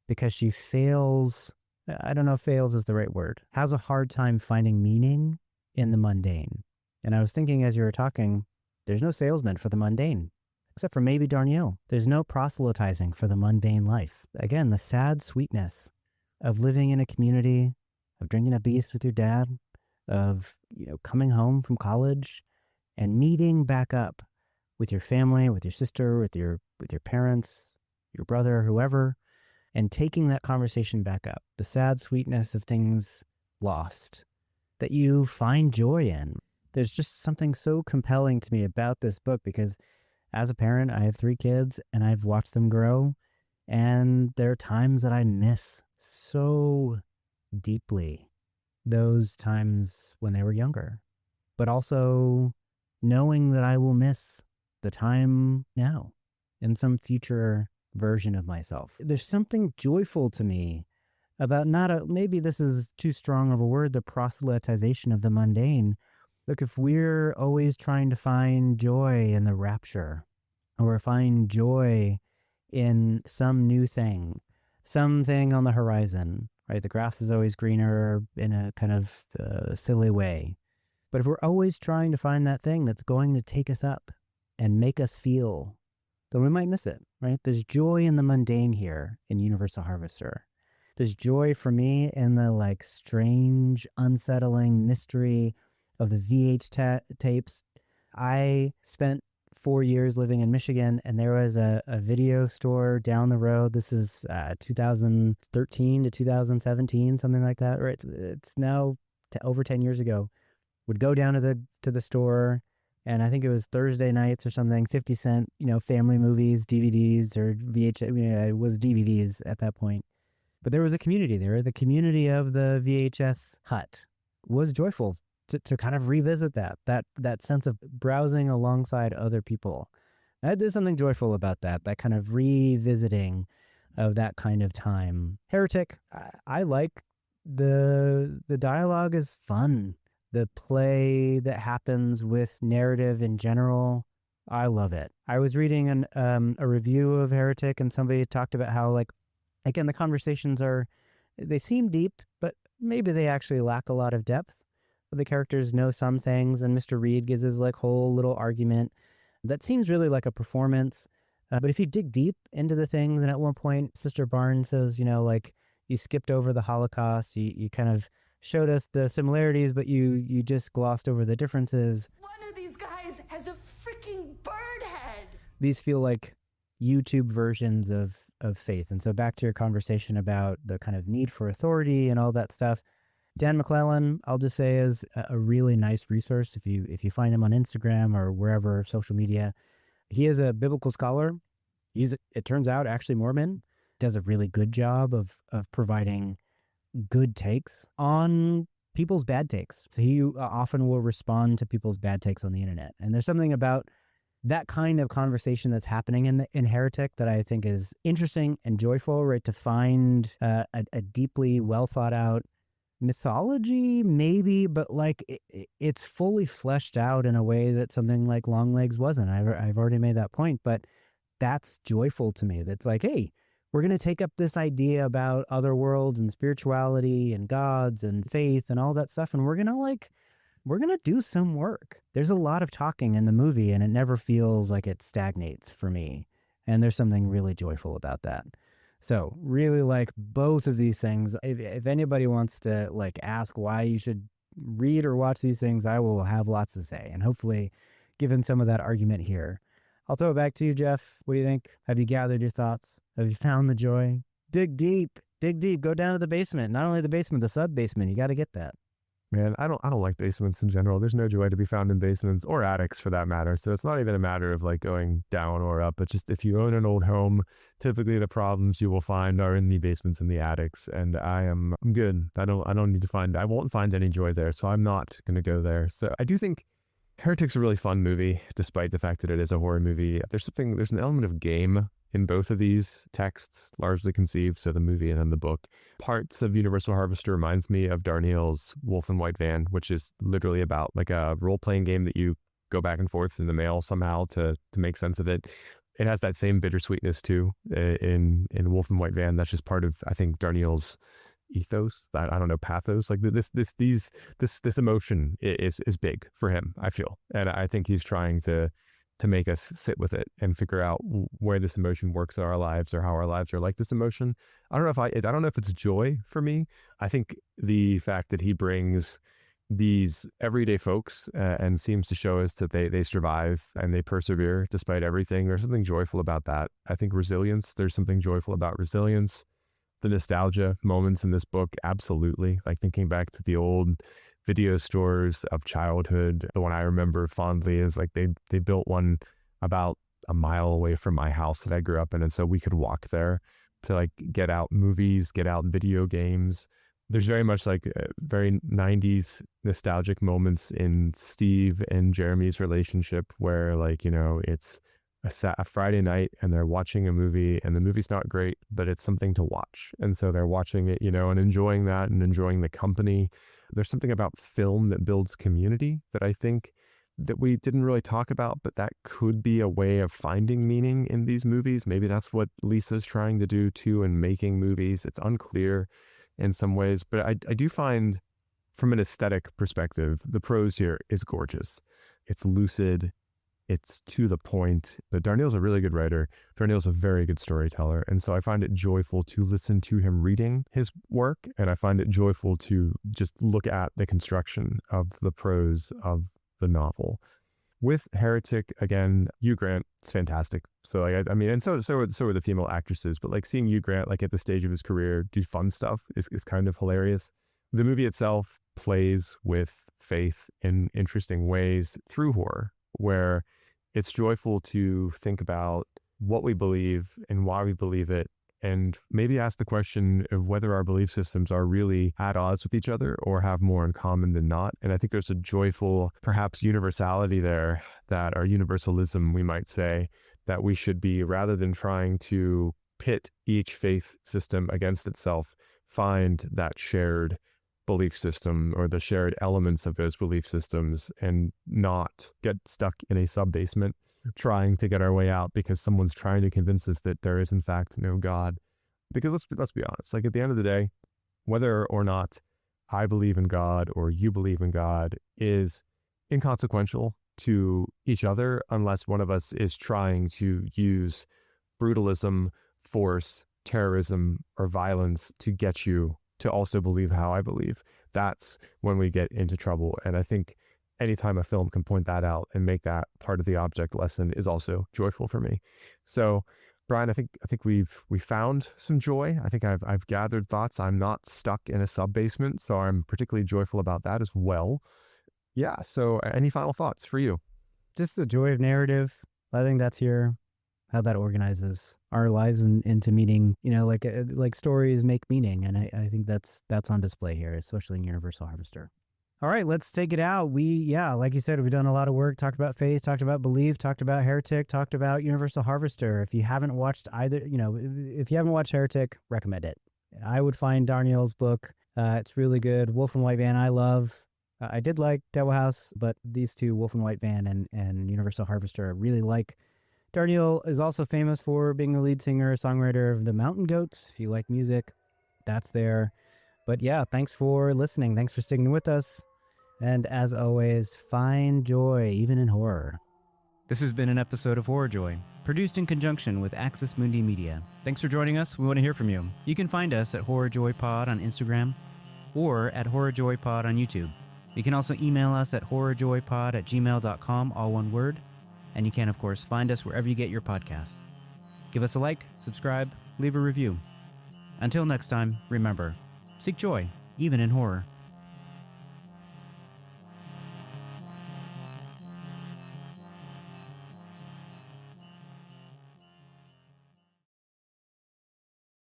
B: because she fails. I don't know if fails is the right word. Has a hard time finding meaning in the mundane. And I was thinking as you were talking, there's no salesman for the mundane. Except for maybe Darnielle. There's no proselytizing for the mundane life. Again, the sad sweetness of living in a community, of drinking a beast with your dad, of coming home from college and meeting back up with your family, with your sister, with your parents, your brother, whoever, and taking that conversation back up. The sad sweetness of things lost. that you find joy in. There's just something so compelling to me about this book because as a parent, I have 3 kids and I've watched them grow. And there are times that I miss so deeply those times when they were younger, but also knowing that I will miss the time now in some future version of myself. There's something joyful to me about maybe this is too strong of a word, the proselytization of the mundane. Look, if we're always trying to find joy in the rapture or find joy in some new thing, something on the horizon, right? The grass is always greener in a kind of silly way. But if we're always trying to find that thing that's going to take us up and make us feel, then we might miss it, right? There's joy in the mundane here in Universal Harvester. There's joy for me in the strange, unsettling mystery of the tapes. I spent 4 years living in Michigan, and there was a video store down the road. This is 2013 to 2017, something like that. Right? It's now over 10 years ago. Would go down to the store, and I think it was Thursday nights or something, 50 cent, family movies, DVDs or VHS. It was DVDs at that point. But there was a community there. The community of the VHS hut was joyful to kind of revisit that sense of browsing alongside other people. There's something joyful about that kind of revisiting of that kind of time. Heretic, I like the dialogue is fun. The play that happens with narrative in general, I love it. I was reading a review of Heretic, and somebody talked about how, again, the conversations they seem deep, but maybe they actually lack a lot of depth. The characters know some things, and Mr. Reed gives his whole little argument that seems really like a performance. But if you dig deep into the things, and at one point, Sister Barnes says, you skipped over the Holocaust, you kind of showed us the similarities, but you just glossed over the differences.
E: One of these guys has a freaking bird head.
B: These feel like YouTube versions of faith. And so back to your conversation about the kind of need for authority and all that stuff. Dan McClellan, I'll just say, is a really nice resource if you find him on Instagram or wherever social media. He is a biblical scholar. It turns out, actually Mormon. Does a really good job of providing good takes on people's bad takes. So he often will respond to people's bad takes on the internet. And there's something about that kind of conversation that's happening in Heretic that I think is interesting and joyful, right? To find a deeply well thought out mythology, maybe, but it's fully fleshed out in a way that something like Longlegs wasn't. I've already made that point, but that's joyful to me. That's hey, we're going to take up this idea about other worlds and spirituality and gods and faith and all that stuff, and we're going to do some work. There's a lot of talking in the movie, and it never feels like it stagnates for me. And there's something really joyful about that. So really like both of these things. If anybody wants to ask why you should read or watch these things, I will have lots to say. And hopefully given some of that argument here. I'll throw it back to you, Jeff. What do you think? Have you gathered your thoughts? Have you found the joy? Dig deep. Go down to the basement. Not only the basement, the sub-basement. You got to get that.
A: Man, I don't like basements in general. There's no joy to be found in basements or attics for that matter. So it's not even a matter of going down or up, but just if you own an old home, typically the problems you will find are in the basements and the attics. And I'm good. I won't find any joy there. So I'm not going to go there. So I do think Heretic's a really fun movie, despite the fact that it is a horror movie. There's an element of game in both of these texts, largely conceived, so the movie and then the book. Parts of Universal Harvester reminds me of Darnielle's Wolf and White Van, which is literally about a role-playing game that you go back and forth in the mail somehow to make sense of it. It has that same bittersweetness too in Wolf and White Van. That's just part of, I think, Darnielle's ethos. I don't know, pathos. This emotion is big for him, I feel, and I think he's trying to make us sit with it and figure out where this emotion works in our lives or how our lives are like this emotion. I don't know if it's joy for me. I think the fact that he brings these everyday folks and seems to show us that they survive and they persevere despite everything. There's something joyful about that. I think resilience, there's something joyful about resilience. The nostalgia moments in this book, absolutely. Thinking back to the old video stores of childhood. The one I remember fondly is like they built one about a mile away from my house that I grew up in. And so we could walk there to like get out movies, get out video games. There's very much like very 90s nostalgic moments in Steve and Jeremy's relationship where like, you know, it's a Friday night and they're watching a movie and the movie's not great, but it's something to watch. And so they're watching it, you know, and enjoying that and enjoying the company. There's something about film that builds community that I think that we didn't really talk about, but that could be a way of finding meaning in these movies. Maybe that's what Lisa's trying to do too in making movies. It's unclear in some ways, but I do find from an aesthetic perspective, the prose here is gorgeous. It's lucid. It's to the point. But Darnielle's a really good writer. Darnielle's a very good storyteller. And so I find it joyful to listen to him reading his work. And I find it joyful to just look at the construction of the prose of the novel. With Heretic, again, Hugh Grant is fantastic. So like, I mean, and so are the female actresses, but like seeing Hugh Grant like at the stage of his career do fun stuff is kind of hilarious. The movie itself plays with faith in interesting ways through horror, where it's joyful to think about what we believe and why we believe it, and maybe ask the question of whether our belief systems are really at odds with each other or have more in common than not. And I think there's a joyful, perhaps universality there, that our universalism, we might say, that we should be, rather than trying to pit each faith system against itself, find that shared belief system or the shared elements of those belief systems and not get stuck in a sub-basement trying to get our way out because someone's trying to convince us that there is in fact no God. Because let's be honest, like at the end of the day, whether or not I believe in God or you believe in God is inconsequential to each other unless one of us is trying to use brutalism, force, terrorism, or violence to get you to also believe how I believe. That's when we get into trouble. And I think anytime a film can point that out and make that part of the object lesson is also joyful for me. So, Brian, I think we found some joy. I think I've gathered thoughts. I'm not stuck in a sub-basement, so I'm particularly joyful about that as well. Yeah, so any final thoughts for you?
B: Just the joy of narrative. I think that's here, how that organizes our lives into meaning, you know, like stories make meaning. And I think that's on display here, especially in Universal Harvester. All right, let's take it out. Like you said, we've done a lot of work, talked about faith, talked about belief, talked about Heretic, talked about Universal Harvester. If you haven't watched either, you know, if you haven't watched Heretic, recommend it. I would find Darnielle's book. It's really good. Wolf and White Van, I love. I did like Devil House, but these two, Wolf and White Van and Universal Harvester, I really like. Darnielle is also famous for being the lead singer, songwriter of the Mountain Goats. If you like music, that's there. But yeah, thanks for listening. Thanks for sticking with us. And as always, find joy even in horror. This has been an episode of Horror Joy, produced in conjunction with Axis Mundi Media. Thanks for joining us. We want to hear from you. You can find us at Horror Joy Pod on Instagram or at Horror Joy Pod on YouTube. You can also email us at horrorjoypod@gmail.com, all one word. And you can, of course, find us wherever you get your podcasts. Give us a like, subscribe, leave a review. Until next time, remember, seek joy, even in horror.